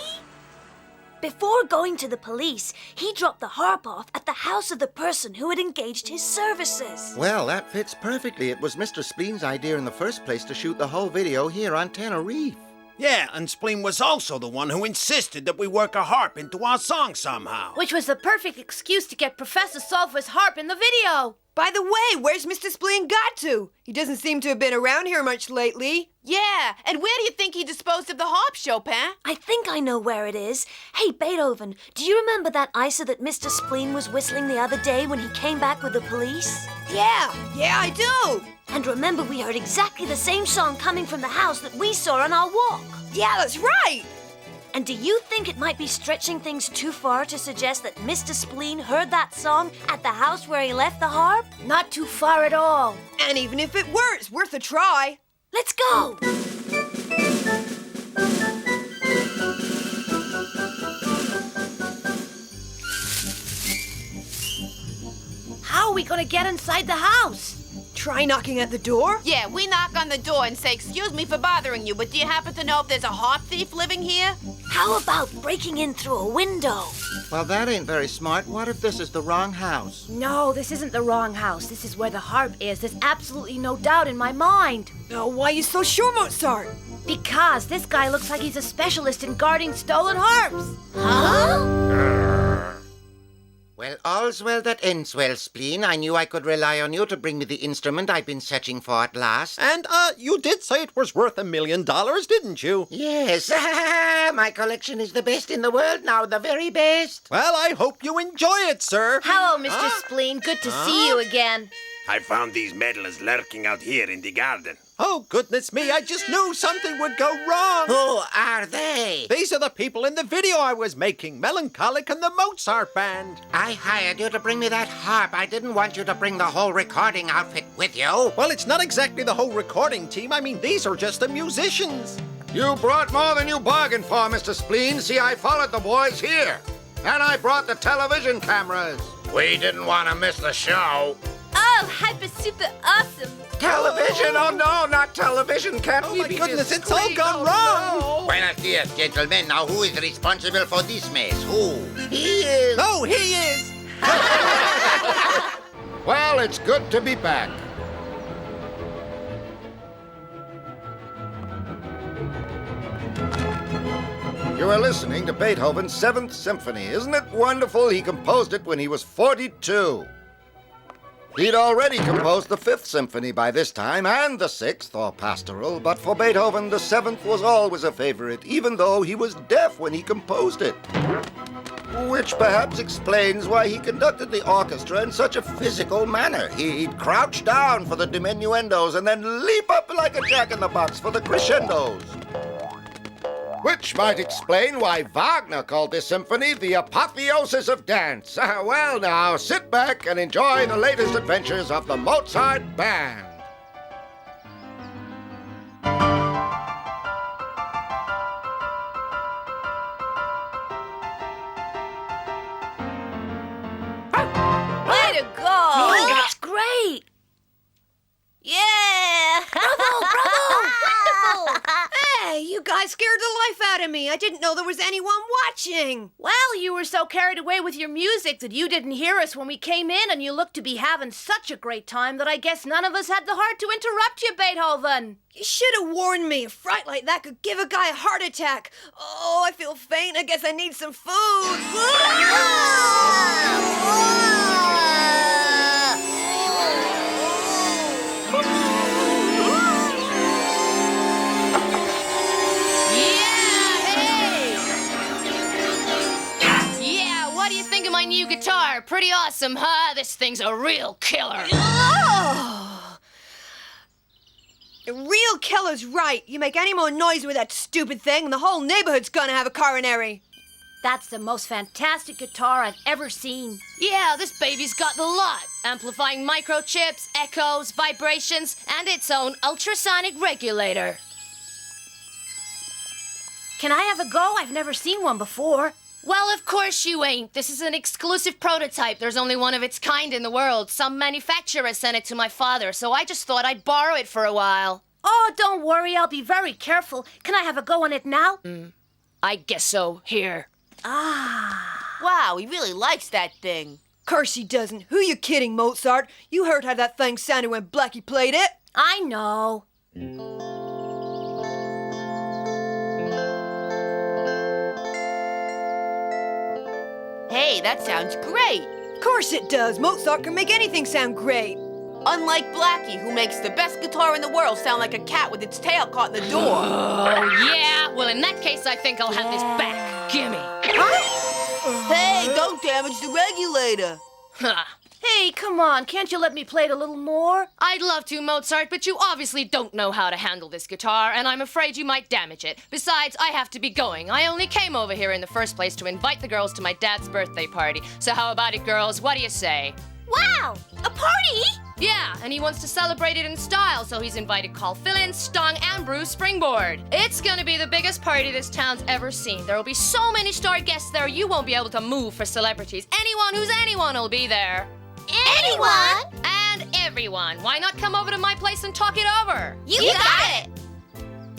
Before going to the police, he dropped the harp off at the house of the person who had engaged his services. Well, that fits perfectly. It was Mr. Spleen's idea in the first place to shoot the whole video here on Tenerife. Yeah, and Spleen was also the one who insisted that we work a harp into our song somehow. Which was the perfect excuse to get Professor Sulphur's harp in the video. By the way, where's Mr. Spleen got to? He doesn't seem to have been around here much lately. Yeah, and where do you think he disposed of the harp, Chopin? I think I know where it is. Hey, Beethoven, do you remember that Isa that Mr. Spleen was whistling the other day when he came back with the police? Yeah, I do. And remember, we heard exactly the same song coming from the house that we saw on our walk. Yeah, that's right. And do you think it might be stretching things too far to suggest that Mr. Spleen heard that song at the house where he left the harp? Not too far at all. And even if it were, it's worth a try. Let's go! How are we gonna get inside the house? Try knocking at the door? Yeah, we knock on the door and say, "Excuse me for bothering you, but do you happen to know if there's a harp thief living here?" How about breaking in through a window? Well, that ain't very smart. What if this is the wrong house? No, this isn't the wrong house. This is where the harp is. There's absolutely no doubt in my mind. Oh, why are you so sure, Mozart? Because this guy looks like he's a specialist in guarding stolen harps. Well, all's well that ends well, Spleen. I knew I could rely on you to bring me the instrument I've been searching for at last. And, you did say it was worth $1 million, didn't you? Yes, my collection is the best in the world now, the very best. Well, I hope you enjoy it, sir. Hello, Mr. Spleen. Good to see you again. I found these medals lurking out here in the garden. Oh, goodness me, I just knew something would go wrong. Who are they? These are the people in the video I was making, Melancholic and the Mozart Band. I hired you to bring me that harp. I didn't want you to bring the whole recording outfit with you. Well, it's not exactly the whole recording team. I mean, these are just the musicians. You brought more than you bargained for, Mr. Spleen. See, I followed the boys here. And I brought the television cameras. We didn't want to miss the show. Oh, hyper super awesome. Television? Oh, no, not television. Can't Oh, we my be goodness, it's all discreet? gone wrong. Buenos dias, gentlemen. Now, who is responsible for this mess? Who? He is. Oh, he is. Well, it's good to be back. You are listening to Beethoven's 7th Symphony. Isn't it wonderful? He composed it when he was 42. He'd already composed the 5th Symphony by this time, and the 6th, or Pastoral, but for Beethoven, the 7th was always a favorite, even though he was deaf when he composed it. Which perhaps explains why he conducted the orchestra in such a physical manner. He'd crouch down for the diminuendos and then leap up like a jack-in-the-box for the crescendos. Which might explain why Wagner called this symphony the apotheosis of dance. Well, now, sit back and enjoy the latest adventures of the Mozart Band. Way to go. Oh, that's great. Yeah. Bravo, bravo. Wonderful. Hey, you guys scared the life out of me. I didn't know there was anyone watching. Well, you were so carried away with your music that you didn't hear us when we came in, and you looked to be having such a great time that I guess none of us had the heart to interrupt you, Beethoven. You should have warned me. A fright like that could give a guy a heart attack. Oh, I feel faint. I guess I need some food. My new guitar. Pretty awesome, huh? This thing's a real killer. Oh. The real killer's right. You make any more noise with that stupid thing, and the whole neighborhood's gonna have a coronary. That's the most fantastic guitar I've ever seen. Yeah, this baby's got the lot. Amplifying microchips, echoes, vibrations, and its own ultrasonic regulator. Can I have a go? I've never seen one before. Well, of course you ain't. This is an exclusive prototype. There's only one of its kind in the world. Some manufacturer sent it to my father, so I just thought I'd borrow it for a while. Oh, don't worry. I'll be very careful. Can I have a go on it now? I guess so. Here. Wow, he really likes that thing. Course he doesn't. Who you kidding, Mozart? You heard how that thing sounded when Blackie played it. I know. Hey, that sounds great. Of course it does. Mozart can make anything sound great. Unlike Blackie, who makes the best guitar in the world sound like a cat with its tail caught in the door. Oh, yeah? Well, in that case, I think I'll have this back. Gimme. Hey, don't damage the regulator. Hey, come on, can't you let me play it a little more? I'd love to, Mozart, but you obviously don't know how to handle this guitar, and I'm afraid you might damage it. Besides, I have to be going. I only came over here in the first place to invite the girls to my dad's birthday party. So how about it, girls? What do you say? Wow! A party? Yeah, and he wants to celebrate it in style, so he's invited Carl Fillin, Stong, and Bruce Springboard. It's gonna be the biggest party this town's ever seen. There will be so many star guests there, you won't be able to move for celebrities. Anyone who's anyone will be there. Anyone? And everyone. Why not come over to my place and talk it over? You got it!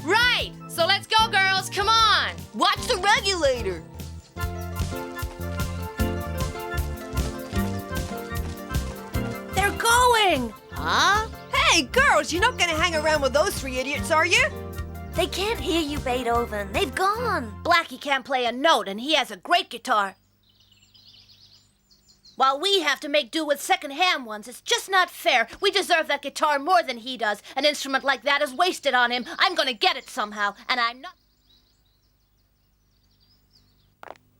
Right, so let's go, girls, come on. Watch the regulator. They're going! Huh? Hey, girls, you're not gonna hang around with those three idiots, are you? They can't hear you, Beethoven. They've gone. Blackie can't play a note, and he has a great guitar. While we have to make do with second-hand ones, it's just not fair. We deserve that guitar more than he does. An instrument like that is wasted on him. I'm gonna get it somehow, and I'm not...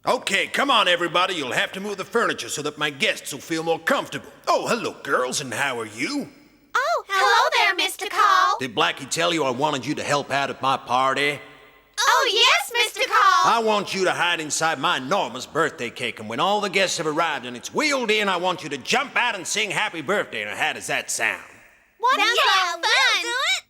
Okay, come on, everybody. You'll have to move the furniture so that my guests will feel more comfortable. Oh, hello, girls, and how are you? Oh, hello there, Mr. Call. Did Blackie tell you I wanted you to help out at my party? Oh, yes, Mr. Call. I want you to hide inside my enormous birthday cake, and when all the guests have arrived and it's wheeled in, I want you to jump out and sing happy birthday. Now, how does that sound? Sounds like fun. We'll do it.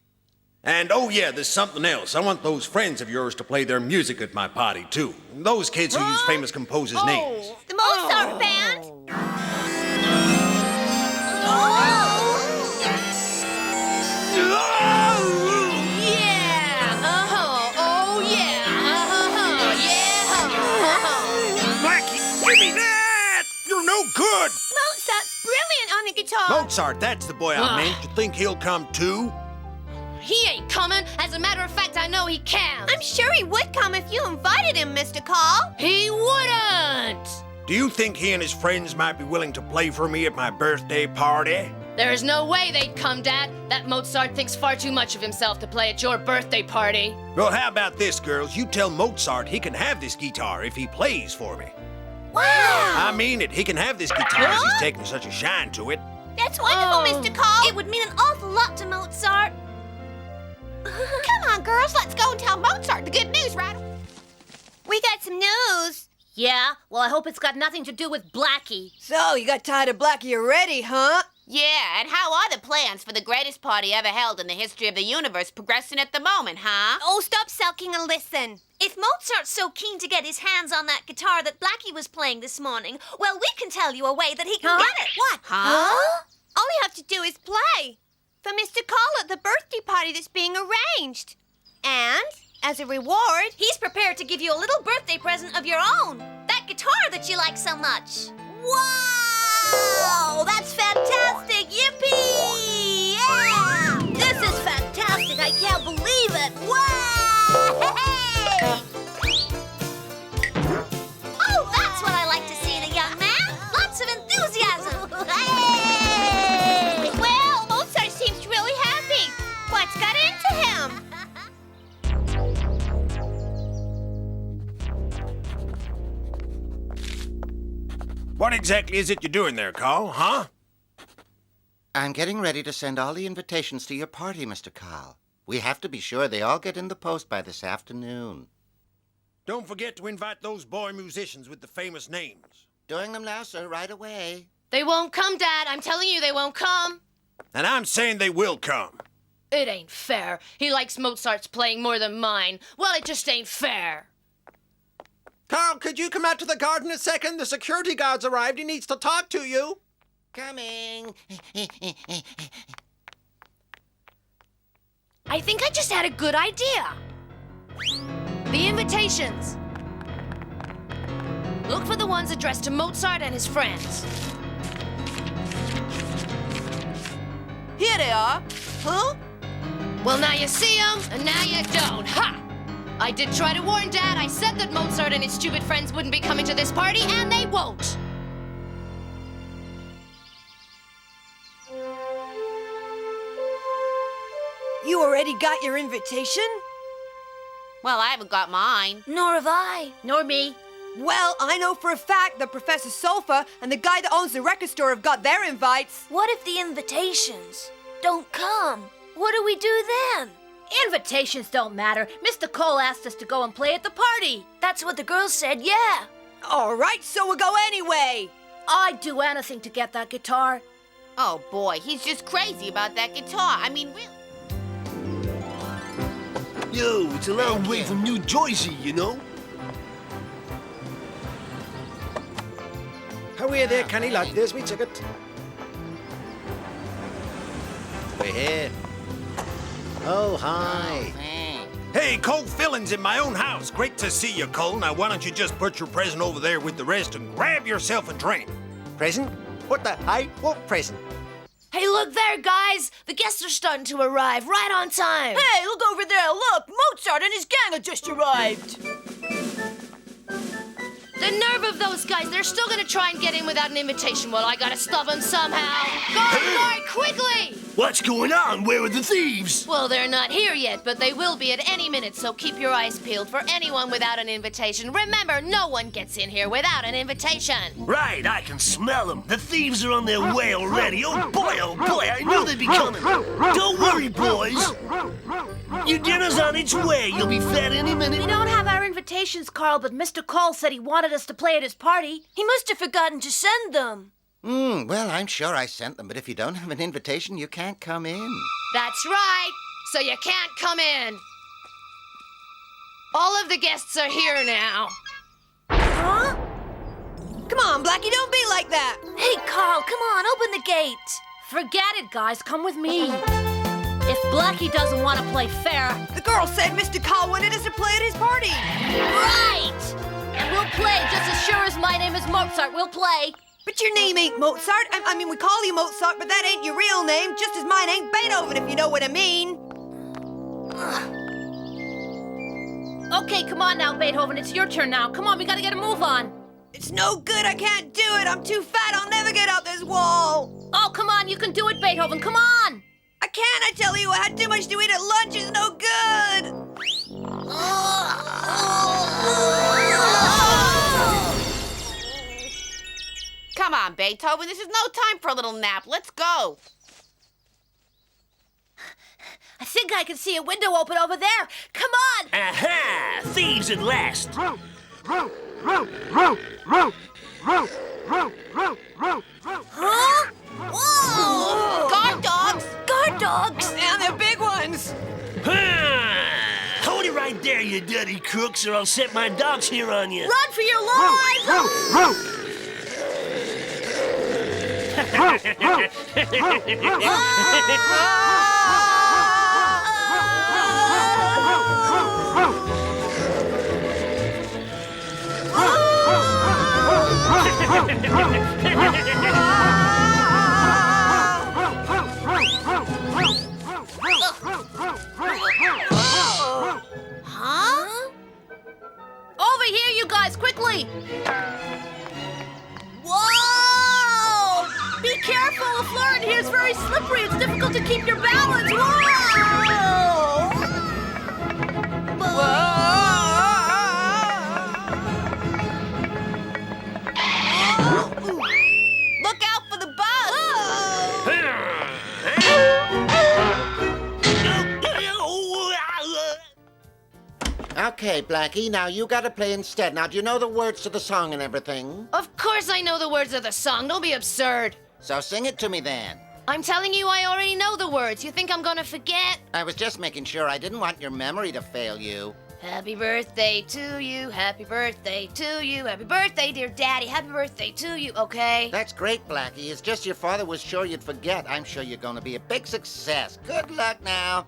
And oh yeah, there's something else. I want those friends of yours to play their music at my party, too. Those kids who use famous composers' names. The Mozart Band. Blackie, give me that! You're no good! Mozart's brilliant on the guitar. Mozart, that's the boy I meant. You think he'll come too? He ain't coming. As a matter of fact, I know he can. I'm sure he would come if you invited him, Mr. Call. He wouldn't. Do you think he and his friends might be willing to play for me at my birthday party? There is no way they'd come, Dad. That Mozart thinks far too much of himself to play at your birthday party. Well, how about this, girls? You tell Mozart he can have this guitar if he plays for me. Wow. I mean it. He can have this guitar as he's taking such a shine to it. That's wonderful, Mr. Call. It would mean an awful lot to Mozart. Come on, girls. Let's go and tell Mozart the good news, right? We got some news. Yeah? Well, I hope it's got nothing to do with Blackie. So, you got tired of Blackie already, huh? Yeah, and how are the plans for the greatest party ever held in the history of the universe progressing at the moment, huh? Oh, stop sulking and listen. If Mozart's so keen to get his hands on that guitar that Blackie was playing this morning, well, we can tell you a way that he can get it. What? Huh? All we have to do is play for Mr. Call at the birthday party that's being arranged. And, as a reward, he's prepared to give you a little birthday present of your own. That guitar that you like so much. Wow! That's fantastic! Yippee! Yeah! This is fantastic! I can't believe it! Wow! Hey! Oh, that's what I like to see in a young man! Lots of enthusiasm! Hey! Well, Mozart seems really happy. What's got into him? What exactly is it you're doing there, Carl, huh? I'm getting ready to send all the invitations to your party, Mr. Carl. We have to be sure they all get in the post by this afternoon. Don't forget to invite those boy musicians with the famous names. Doing them now, sir, right away. They won't come, Dad. I'm telling you, they won't come. And I'm saying they will come. It ain't fair. He likes Mozart's playing more than mine. Well, it just ain't fair. Carl, could you come out to the garden a second? The security guard's arrived. He needs to talk to you. Coming. I think I just had a good idea. The invitations. Look for the ones addressed to Mozart and his friends. Here they are. Huh? Well, now you see them, and now you don't. Ha! I did try to warn Dad. I said that Mozart and his stupid friends wouldn't be coming to this party, and they won't. You already got your invitation? Well, I haven't got mine. Nor have I. Nor me. Well, I know for a fact that Professor Sofa and the guy that owns the record store have got their invites. What if the invitations don't come? What do we do then? Invitations don't matter. Mr. Cole asked us to go and play at the party. That's what the girls said, yeah. All right, so we'll go anyway. I'd do anything to get that guitar. Oh, boy, he's just crazy about that guitar. I mean, really. Yo, it's a long way from New Jersey, you know? How are you there, Kenny, lad? There's me ticket. We're here. Oh, hi. Hey, Cole Fillins in my own house. Great to see you, Cole. Now, why don't you just put your present over there with the rest and grab yourself a drink? Present? What the? What present? Hey, look there, guys. The guests are starting to arrive right on time. Hey, look over there. Look, Mozart and his gang have just arrived. The nerve of those guys. They're still gonna try and get in without an invitation. Well, I gotta stop them somehow. Guard, quickly! What's going on? Where are the thieves? Well, they're not here yet, but they will be at any minute, so keep your eyes peeled for anyone without an invitation. Remember, no one gets in here without an invitation. Right, I can smell them. The thieves are on their way already. Oh boy, I knew they'd be coming. Don't worry, boys. Your dinner's on its way. You'll be fed any minute. We don't have our invitations, Carl, but Mr. Cole said he wanted us to play at his party. He must have forgotten to send them. Well, I'm sure I sent them, but if you don't have an invitation, you can't come in. That's right. So you can't come in. All of the guests are here now. Huh? Come on, Blackie, don't be like that. Hey, Carl, come on, open the gate. Forget it, guys. Come with me. If Blackie doesn't want to play fair... The girl said Mr. Cole wanted us to play at his party. Right! And we'll play just as sure as my name is Mozart. We'll play. But your name ain't Mozart. I mean, we call you Mozart, but that ain't your real name, just as mine ain't Beethoven, if you know what I mean. Okay, come on now, Beethoven. It's your turn now. Come on, we gotta get a move on. It's no good. I can't do it. I'm too fat. I'll never get up this wall. Oh, come on. You can do it, Beethoven. Come on. I can't, I tell you. I had too much to eat at lunch. It's no good. Come on, Beethoven. This is no time for a little nap. Let's go. I think I can see a window open over there. Come on. Aha! Thieves at last. Huh? Whoa! Guard dogs! Guard dogs! And they're big ones. Hold it right there, you dirty crooks, or I'll set my dogs here on you. Run for your lives! Huh? Over here, you guys, quickly! Whoa! Be careful, the floor in here is very slippery. It's difficult to keep your balance. Whoa! Look out for the bus! Okay, Blackie, now you gotta play instead. Now, do you know the words to the song and everything? Of course I know the words of the song. Don't be absurd. So sing it to me then. I'm telling you, I already know the words. You think I'm gonna forget? I was just making sure. I didn't want your memory to fail you. Happy birthday to you, happy birthday to you, happy birthday, dear Daddy, happy birthday to you, okay? That's great, Blackie. It's just your father was sure you'd forget. I'm sure you're gonna be a big success. Good luck now.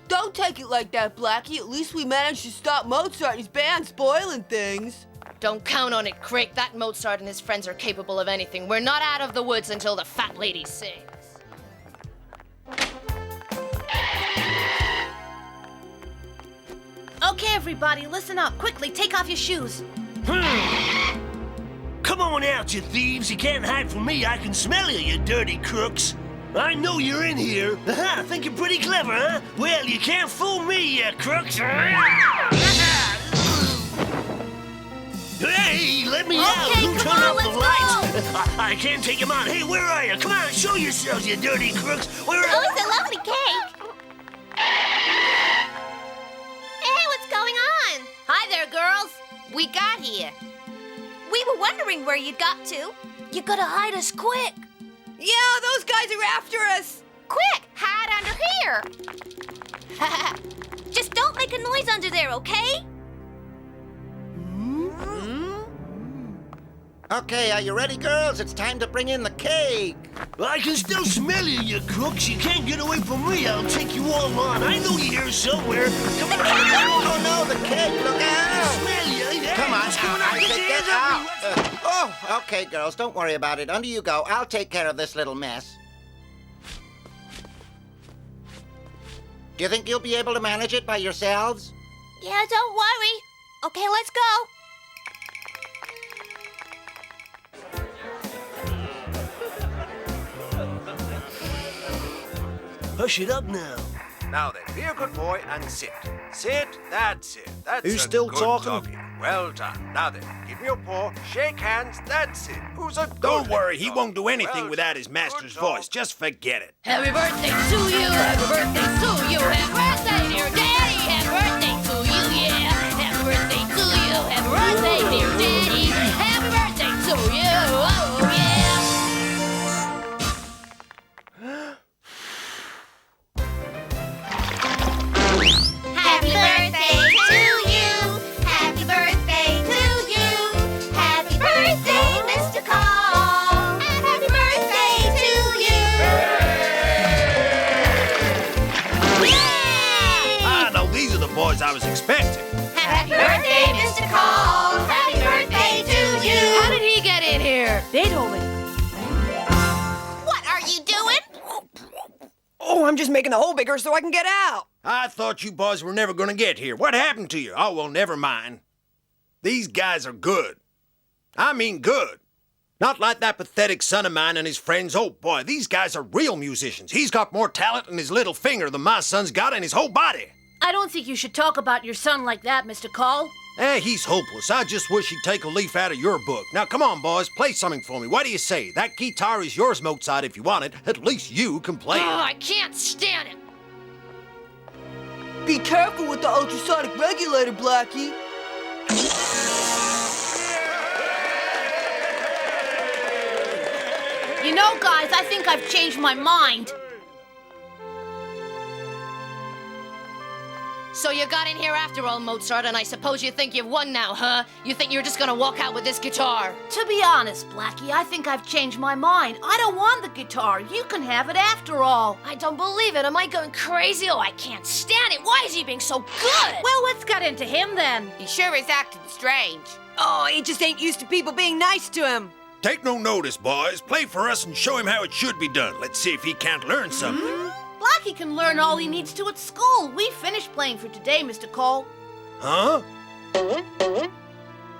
Don't take it like that, Blackie. At least we managed to stop Mozart and his band spoiling things. Don't count on it, Crick. That Mozart and his friends are capable of anything. We're not out of the woods until the fat lady sings. Okay, everybody, listen up. Quickly, take off your shoes. Come on out, you thieves. You can't hide from me. I can smell you dirty crooks. I know you're in here. Aha, think you're pretty clever, huh? Well, you can't fool me, you crooks. Hey, let me out. Okay, Who come turned on, off the let's lights? I can't take him out. Hey, where are you? Come on, show yourselves, you dirty crooks. Where are Oh, it's a lovely cake. Hey, what's going on? Hi there, girls. We got here. We were wondering where you'd got to. You gotta hide us quick. Yeah, those guys are after us. Quick, hide under here. Just don't make a noise under there, okay? Okay, are you ready, girls? It's time to bring in the cake. I can still smell you, you crooks. You can't get away from me. I'll take you all on. I know you're here somewhere. Come on. Oh, no, the cake. Look out. Smell you. Yeah, Come on, what's going on? I Get said your get hands out. Oh, okay, girls, don't worry about it. Under you go. I'll take care of this little mess. Do you think you'll be able to manage it by yourselves? Yeah, don't worry. Okay, let's go. Hush it up now. Now then, be a good boy and sit. Sit, that's it. That's Who's still good talking? doggy. Well done. Now then, give me your paw, shake hands, that's it. Who's a good Don't worry, little he dog. won't do anything Well without his master's voice. Just forget it. Happy birthday to you, happy birthday to you, happy birthday, dear Daddy, happy birthday to you, yeah. Happy birthday to you, happy birthday, dear Daddy, happy birthday to you, oh yeah. Happy birthday to you. Happy birthday to you. Happy birthday, Mr. Cole. And happy birthday to you. Yay! Ah, no, these are the boys I was expecting. Happy birthday, Mr. Cole. Happy birthday to you. How did he get in here? Beethoven. What are you doing? Oh, I'm just making the hole bigger so I can get out. I thought you boys were never going to get here. What happened to you? Oh, well, never mind. These guys are good. I mean good. Not like that pathetic son of mine and his friends. Oh, boy, these guys are real musicians. He's got more talent in his little finger than my son's got in his whole body. I don't think you should talk about your son like that, Mr. Cole. He's hopeless. I just wish he'd take a leaf out of your book. Now, come on, boys, play something for me. What do you say? That guitar is yours, Mozart, if you want it. At least you can play Oh, it. I can't stand it. Be careful with the ultrasonic regulator, Blackie. You know, guys, I think I've changed my mind. So you got in here after all, Mozart, and I suppose you think you've won now, huh? You think you're just gonna walk out with this guitar? To be honest, Blackie, I think I've changed my mind. I don't want the guitar. You can have it after all. I don't believe it. Am I going crazy? Oh, I can't stand it. Why is he being so good? Well, what's got into him then? He sure is acting strange. Oh, he just ain't used to people being nice to him. Take no notice, boys. Play for us and show him how it should be done. Let's see if he can't learn something. Blackie can learn all he needs to at school. We finished playing for today, Mr. Cole. Huh?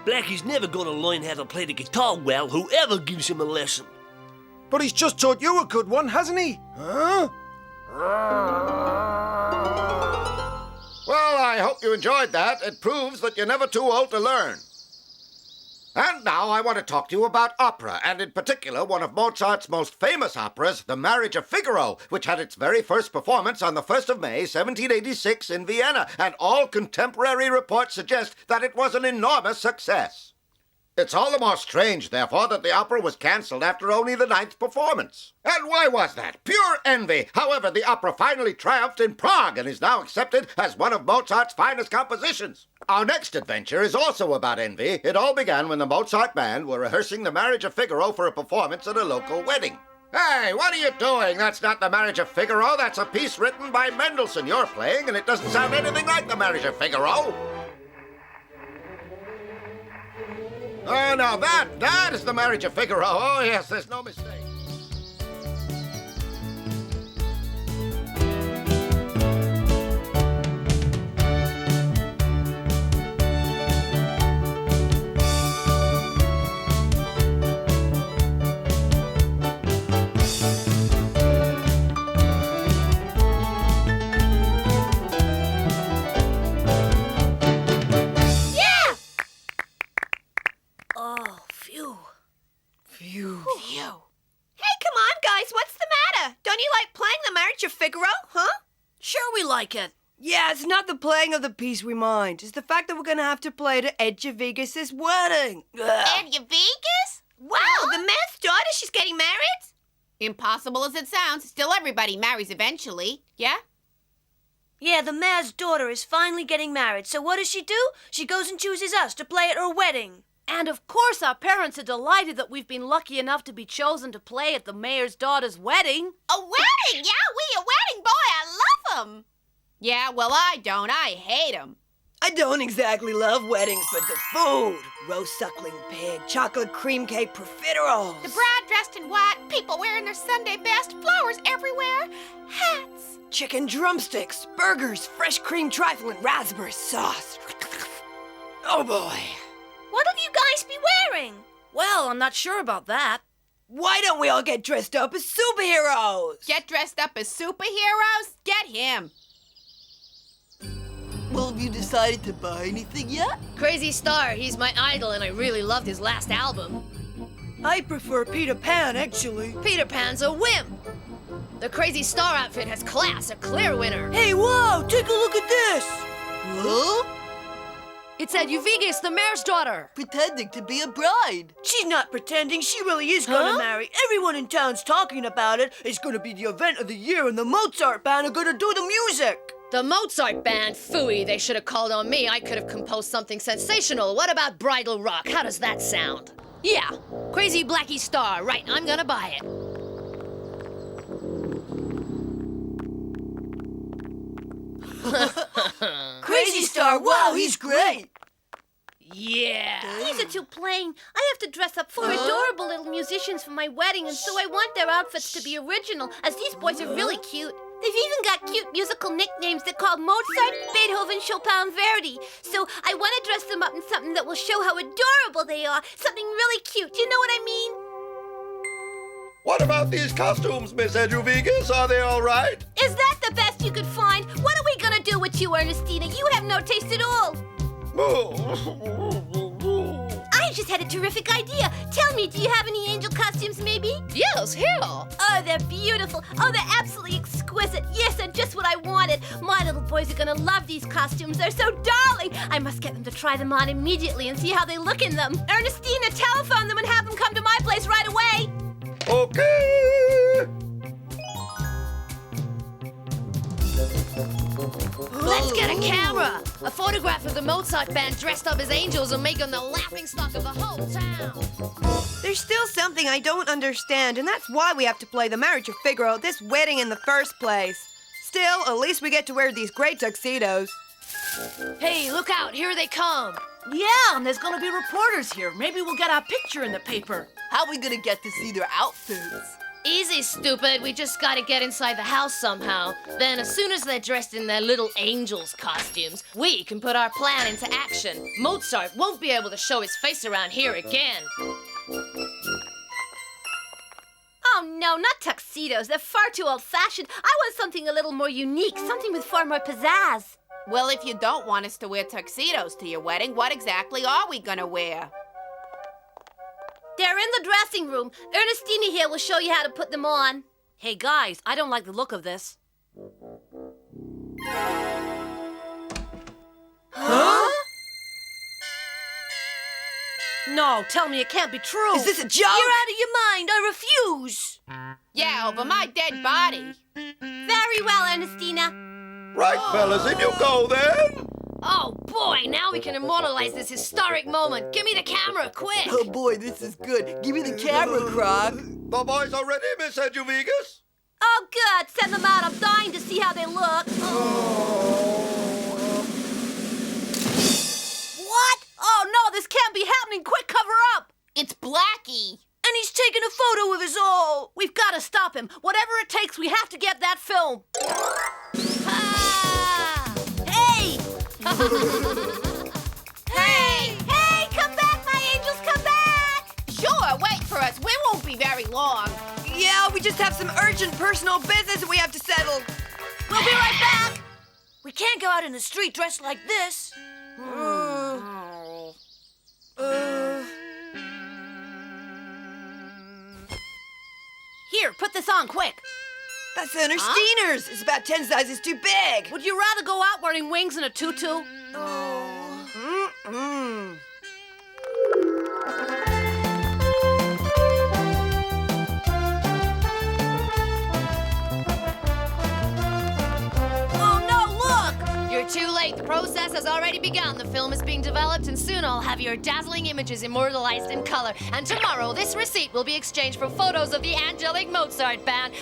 Blackie's never gonna learn how to play the guitar well, whoever gives him a lesson. But he's just taught you a good one, hasn't he? Huh? Well, I hope you enjoyed that. It proves that you're never too old to learn. And now I want to talk to you about opera, and in particular one of Mozart's most famous operas, The Marriage of Figaro, which had its very first performance on the 1st of May, 1786 in Vienna, and all contemporary reports suggest that it was an enormous success. It's all the more strange, therefore, that the opera was cancelled after only the 9th performance. And why was that? Pure envy. However, the opera finally triumphed in Prague and is now accepted as one of Mozart's finest compositions. Our next adventure is also about envy. It all began when the Mozart Band were rehearsing The Marriage of Figaro for a performance at a local wedding. Hey, what are you doing? That's not The Marriage of Figaro. That's a piece written by Mendelssohn you're playing, and it doesn't sound anything like The Marriage of Figaro. Oh, now that is The Marriage of Figaro. Oh, yes, there's no mistake. Don't you like playing the Marriage of Figaro, huh? Sure we like it. Yeah, it's not the playing of the piece we mind. It's the fact that we're gonna have to play to Edgevigas' wedding. Edgevigas? Wow, the mayor's daughter, she's getting married? Impossible as it sounds, still everybody marries eventually, yeah? Yeah, the mayor's daughter is finally getting married. So what does? She goes and chooses us to play at her wedding. And of course our parents are delighted that we've been lucky enough to be chosen to play at the mayor's daughter's wedding. A wedding? Yeah, a wedding boy. I love him. Yeah, well, I don't. I hate him. I don't exactly love weddings, but the food. Roast suckling pig, chocolate cream cake profiteroles. The bride dressed in white, people wearing their Sunday best, flowers everywhere, hats. Chicken drumsticks, burgers, fresh cream trifle, and raspberry sauce. Oh boy. What'll you guys be wearing? Well, I'm not sure about that. Why don't we all get dressed up as superheroes? Get dressed up as superheroes? Get him. Well, have you decided to buy anything yet? Crazy Star, he's my idol, and I really loved his last album. I prefer Peter Pan, actually. Peter Pan's a wimp. The Crazy Star outfit has class, a clear winner. Hey, whoa, take a look at this. Huh? It's Edgevigas, the mayor's daughter. Pretending to be a bride. She's not pretending. She really is gonna marry. Everyone in town's talking about it. It's gonna be the event of the year, and the Mozart Band are gonna do the music. The Mozart Band? Phooey, they should have called on me. I could have composed something sensational. What about Bridal Rock? How does that sound? Yeah, Crazy Blackie Star. Right, I'm gonna buy it. Crazy Star, wow, he's great. Yeah. These are two plain. I have to dress up four adorable little musicians for my wedding, and so I want their outfits to be original, as these boys are really cute. They've even got cute musical nicknames. They're called Mozart, Beethoven, Chopin, and Verdi. So I want to dress them up in something that will show how adorable they are. Something really cute. Do you know what I mean? What about these costumes, Miss Edgevigas? Are they all right? Is that the best you could find? What are we gonna do with you, Ernestina? You have no taste at all. I just had a terrific idea. Tell me, do you have any angel costumes, maybe? Yes, here. Oh, they're beautiful. Oh, they're absolutely exquisite. Yes, they're just what I wanted. My little boys are gonna love these costumes. They're so darling. I must get them to try them on immediately and see how they look in them. Ernestina, telephone them and have them come to my place right away. Okay. Let's get a camera. A photograph of the Mozart Band dressed up as angels will make them the laughingstock of the whole town. There's still something I don't understand, and that's why we have to play the Marriage of Figaro at this wedding in the first place. Still, at least we get to wear these great tuxedos. Hey, look out. Here they come. Yeah, and there's gonna be reporters here. Maybe we'll get our picture in the paper. How are we gonna get to see their outfits? Easy, stupid. We just gotta get inside the house somehow. Then, as soon as they're dressed in their little angels' costumes, we can put our plan into action. Mozart won't be able to show his face around here again. Oh, no, not tuxedos. They're far too old-fashioned. I want something a little more unique, something with far more pizzazz. Well, if you don't want us to wear tuxedos to your wedding, what exactly are we gonna wear? They're in the dressing room. Ernestina here will show you how to put them on. Hey, guys, I don't like the look of this. Huh? No, tell me it can't be true. Is this a joke? You're out of your mind. I refuse. Yeah, over my dead body. Very well, Ernestina. Right, fellas, in you go then. Oh, boy, now we can immortalize this historic moment. Give me the camera, quick. Oh boy, this is good. Give me the camera, Croc. The boys are ready, Miss Edgevigas? Oh, good. Send them out. I'm dying to see how they look. What? Oh, no, this can't be happening. Quick, cover up. It's Blackie. And he's taking a photo of us all. We've got to stop him. Whatever it takes, we have to get that film. Ah! Hey! Hey! Hey, come back, my angels, come back! Sure, wait for us. We won't be very long. Yeah, we just have some urgent personal business we have to settle. We'll be right back. We can't go out in the street dressed like this. Here, put this on, quick. That's Steiners. It's about 10 sizes too big. Would you rather go out wearing wings and a tutu? Oh, no, look! You're too late. The process has already begun. The film is being developed, and soon I'll have your dazzling images immortalized in color. And tomorrow, this receipt will be exchanged for photos of the angelic Mozart Band.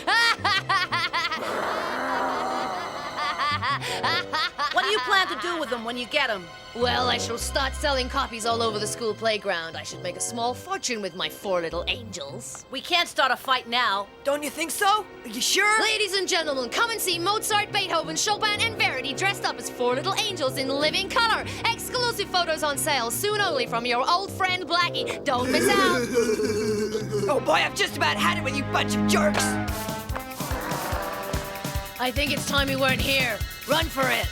What do you plan to do with them when you get them? Well, I shall start selling copies all over the school playground. I should make a small fortune with my 4 little angels. We can't start a fight now. Don't you think so? Are you sure? Ladies and gentlemen, come and see Mozart, Beethoven, Chopin and Verdi dressed up as 4 little angels in living color. Exclusive photos on sale soon only from your old friend Blackie. Don't miss out. Oh boy, I've just about had it with you bunch of jerks. I think it's time we weren't here. Run for it.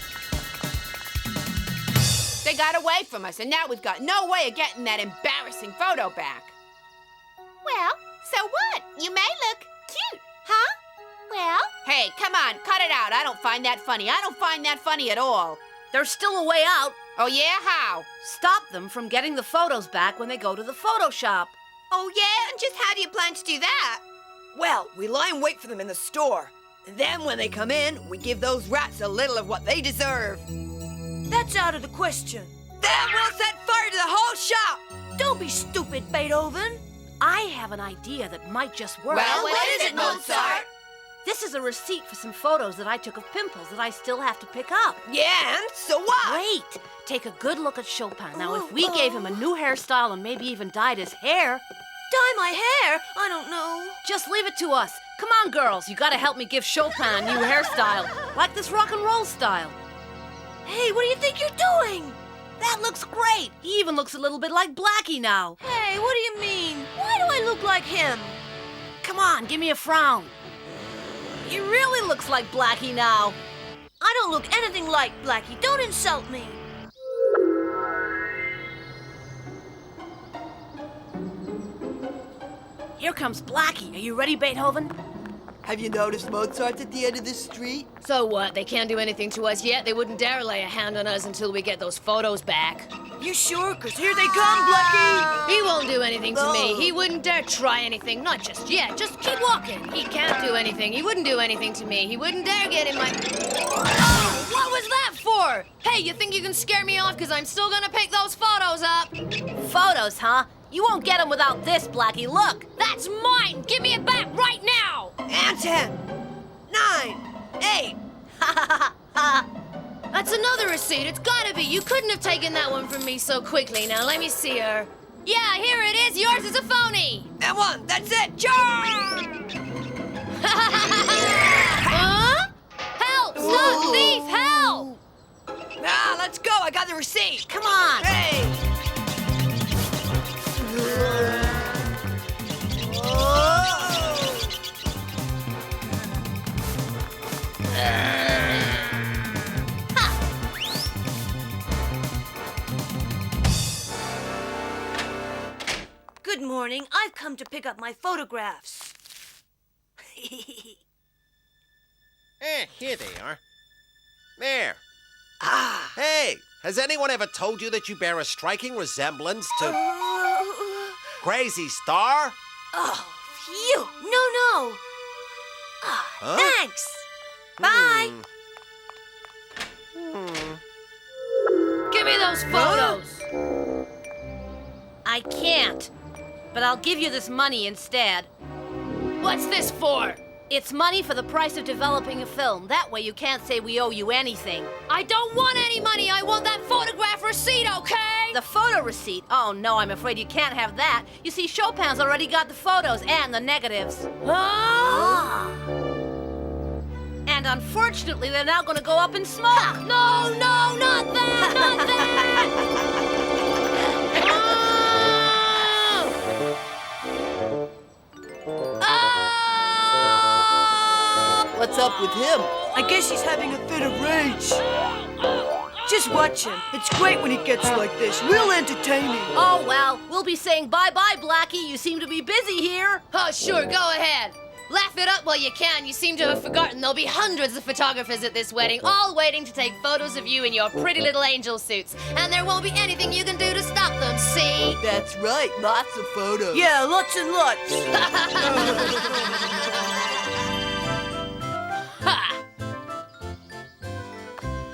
They got away from us, and now we've got no way of getting that embarrassing photo back. Well, so what? You may look cute, huh? Well? Hey, come on, cut it out. I don't find that funny. I don't find that funny at all. There's still a way out. Oh, yeah? How? Stop them from getting the photos back when they go to the photo shop. Oh, yeah? And just how do you plan to do that? Well, we lie in wait for them in the store. And then when they come in, we give those rats a little of what they deserve. That's out of the question. Then we'll set fire to the whole shop! Don't be stupid, Beethoven. I have an idea that might just work. Well, what is it, Mozart? This is a receipt for some photos that I took of pimples that I still have to pick up. Yeah, and so what? Wait! Take a good look at Chopin. Now, if we gave him a new hairstyle and maybe even dyed his hair... Dye my hair? I don't know. Just leave it to us. Come on, girls. You gotta help me give Chopin a new hairstyle. Like this rock and roll style. Hey, what do you think you're doing? That looks great. He even looks a little bit like Blackie now. Hey, what do you mean? Why do I look like him? Come on, give me a frown. He really looks like Blackie now. I don't look anything like Blackie. Don't insult me. Here comes Blackie. Are you ready, Beethoven? Have you noticed Mozart's at the end of the street? So what? They can't do anything to us yet? They wouldn't dare lay a hand on us until we get those photos back. You sure? 'Cause here they come, Blackie! He won't do anything to me. He wouldn't dare try anything. Not just yet. Just keep walking. He can't do anything. He wouldn't do anything to me. He wouldn't dare get in my... Oh, what was that for? Hey, you think you can scare me off because I'm still gonna pick those photos up? Photos, huh? You won't get them without this, Blackie. Look. That's mine. Give me it back right now. And 10, 9, 8. That's another receipt. It's gotta be. You couldn't have taken that one from me so quickly. Now, let me see her. Yeah, here it is. Yours is a phony. And 1. That's it. Charge! Huh? Help! Stop! Thief! Help! Now, let's go. I got the receipt. Come on. Hey! Good morning. I've come to pick up my photographs. Here they are. There. Hey, has anyone ever told you that you bear a striking resemblance to Crazy Star? Oh, phew. No. Thanks. Bye. Give me those photos. I can't. But I'll give you this money instead. What's this for? It's money for the price of developing a film. That way you can't say we owe you anything. I don't want any money. I want that photograph receipt, okay? The photo receipt? Oh, no, I'm afraid you can't have that. You see, Chopin's already got the photos and the negatives. And unfortunately, they're now going to go up in smoke. No, not that, not that! What's up with him? I guess he's having a fit of rage. Just watch him. It's great when he gets like this. Real entertaining. Oh, well, we'll be saying bye-bye, Blackie. You seem to be busy here. Oh, sure, go ahead. Laugh it up while you can. You seem to have forgotten there'll be hundreds of photographers at this wedding, all waiting to take photos of you in your pretty little angel suits. And there won't be anything you can do to stop them, see? That's right, lots of photos. Yeah, lots and lots.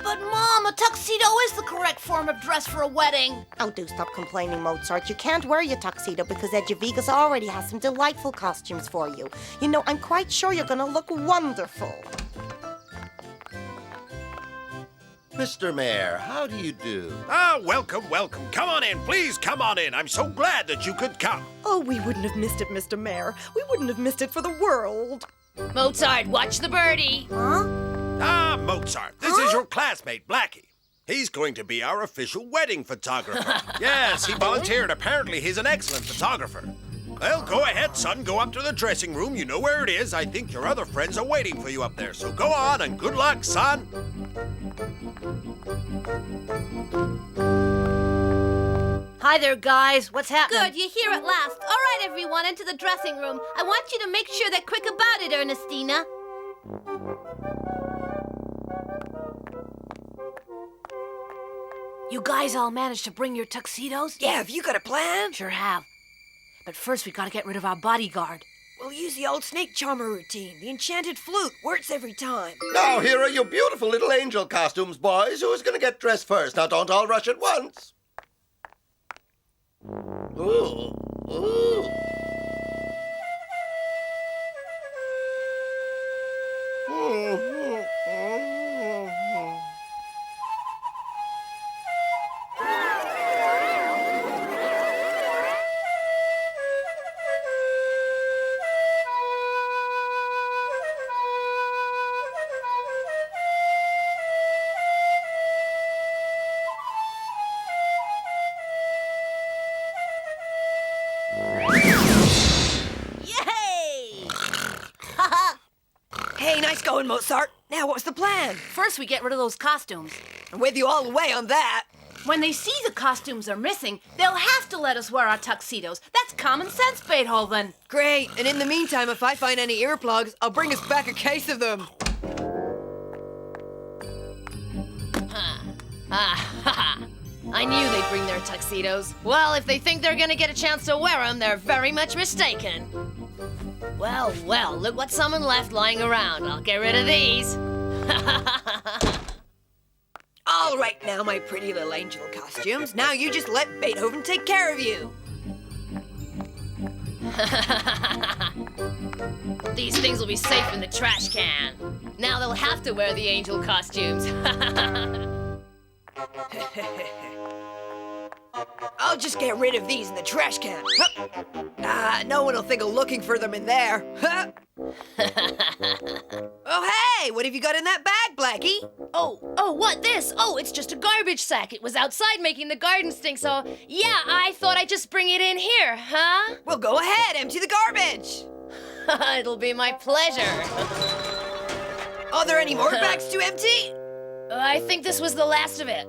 But, Mom, a tuxedo is the correct form of dress for a wedding. Oh, do stop complaining, Mozart. You can't wear your tuxedo because Edgevigas already has some delightful costumes for you. You know, I'm quite sure you're gonna look wonderful. Mr. Mayor, how do you do? Ah, welcome, welcome. Come on in, please come on in. I'm so glad that you could come. Oh, we wouldn't have missed it, Mr. Mayor. We wouldn't have missed it for the world. Mozart, watch the birdie. Ah, Mozart, this is your classmate, Blackie. He's going to be our official wedding photographer. Yes, he volunteered. Apparently, he's an excellent photographer. Well, go ahead, son. Go up to the dressing room. You know where it is. I think your other friends are waiting for you up there. So go on and good luck, son. Hi there, guys. What's happening? Good, you're here at last. All right, everyone, into the dressing room. I want you to make sure they're quick about it, Ernestina. You guys all managed to bring your tuxedos? Yeah, have you got a plan? Sure have. But first, we gotta get rid of our bodyguard. We'll use the old snake charmer routine. The enchanted flute works every time. Now, here are your beautiful little angel costumes, boys. Who's going to get dressed first? Now, don't all rush at once. Ooh, ooh. Hey, nice going, Mozart. Now, what's the plan? First, we get rid of those costumes. I'm with you all the way on that. When they see the costumes are missing, they'll have to let us wear our tuxedos. That's common sense, Beethoven. Great, and in the meantime, if I find any earplugs, I'll bring us back a case of them. I knew they'd bring their tuxedos. Well, if they think they're gonna get a chance to wear them, they're very much mistaken. Well, well, look what someone left lying around. I'll get rid of these. All right now, my pretty little angel costumes. Now you just let Beethoven take care of you. These things will be safe in the trash can. Now they'll have to wear the angel costumes. I'll just get rid of these in the trash can. No one will think of looking for them in there. Oh, hey, what have you got in that bag, Blackie? Oh, what, this? Oh, it's just a garbage sack. It was outside making the garden stink, so yeah, I thought I'd just bring it in here, huh? Well, go ahead, empty the garbage. It'll be my pleasure. Are there any more bags to empty? I think this was the last of it.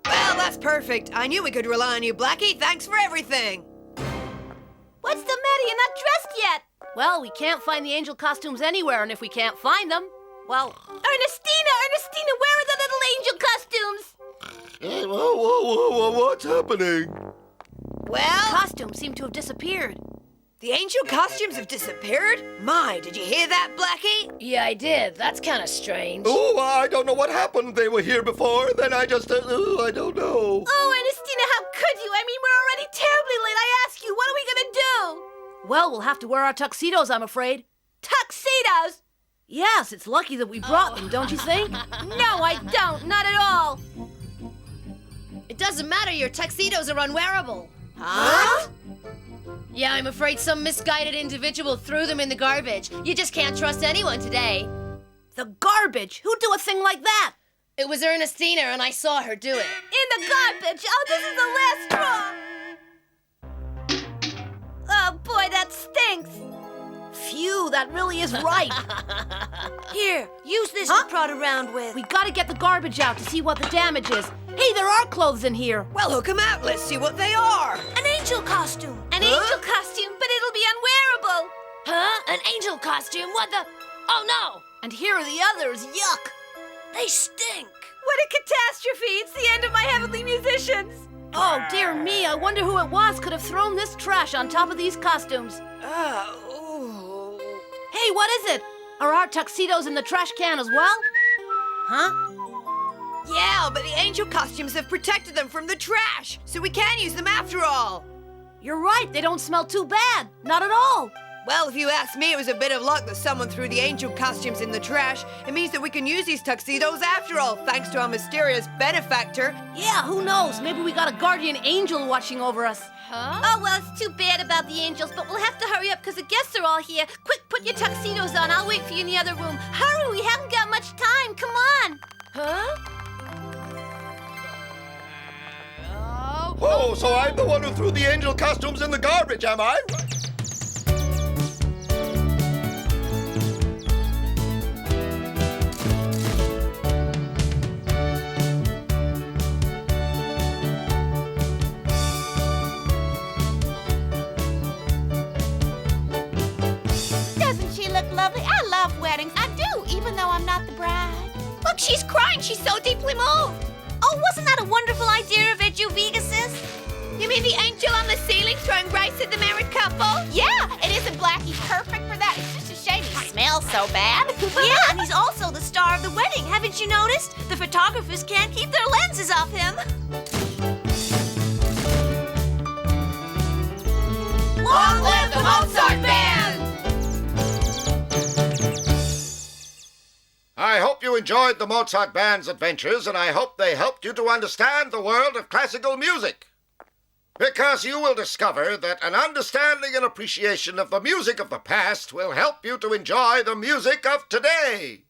Well, that's perfect. I knew we could rely on you, Blackie. Thanks for everything. What's the matter? You're not dressed yet. Well, we can't find the angel costumes anywhere, and if we can't find them, well... Ernestina, where are the little angel costumes? Hey, whoa, what's happening? Well, costumes seem to have disappeared. The angel costumes have disappeared? My, did you hear that, Blackie? Yeah, I did. That's kind of strange. Oh, I don't know what happened. They were here before, then I just, I don't know. Oh, Ernestina, how could you? I mean, we're already terribly late. I ask you, what are we gonna do? Well, we'll have to wear our tuxedos, I'm afraid. Tuxedos? Yes, it's lucky that we brought them, don't you think? No, I don't. Not at all. It doesn't matter. Your tuxedos are unwearable. Huh? Yeah, I'm afraid some misguided individual threw them in the garbage. You just can't trust anyone today. The garbage? Who'd do a thing like that? It was Ernestina, and I saw her do it. In the garbage? Oh, this is the last straw. Oh, boy, that stinks. Phew, that really is right. Here, use this to prod around with. We gotta get the garbage out to see what the damage is. Hey, there are clothes in here. Well, hook them out. Let's see what they are. An angel costume. An angel costume, but it'll be unwearable. Huh? An angel costume? What the? Oh, no! And here are the others. Yuck! They stink. What a catastrophe! It's the end of my heavenly musicians! Oh, dear me, I wonder who it was could have thrown this trash on top of these costumes. Hey, what is it? Are our tuxedos in the trash can as well? Huh? Yeah, but the angel costumes have protected them from the trash, so we can use them after all. You're right, they don't smell too bad. Not at all. Well, if you ask me, it was a bit of luck that someone threw the angel costumes in the trash. It means that we can use these tuxedos after all, thanks to our mysterious benefactor. Yeah, who knows? Maybe we got a guardian angel watching over us. Huh? Oh, well, it's too bad about the angels, but we'll have to hurry up because the guests are all here. Quick, put your tuxedos on. I'll wait for you in the other room. Hurry, we haven't got much time. Come on. Huh? Oh, so I'm the one who threw the angel costumes in the garbage, am I? Doesn't she look lovely? I love weddings. I do, even though I'm not the bride. Look, she's crying. She's so deeply moved. Oh, wasn't that a wonderful idea of Vegas's? You mean the angel on the ceiling throwing rice at the married couple? Yeah, and isn't Blackie perfect for that? It's just a shame he smells so bad. Yeah, and he's also the star of the wedding. Haven't you noticed? The photographers can't keep their lenses off him. Long live the Mozart Band! I hope you enjoyed the Mozart Band's adventures, and I hope they helped you to understand the world of classical music. Because you will discover that an understanding and appreciation of the music of the past will help you to enjoy the music of today.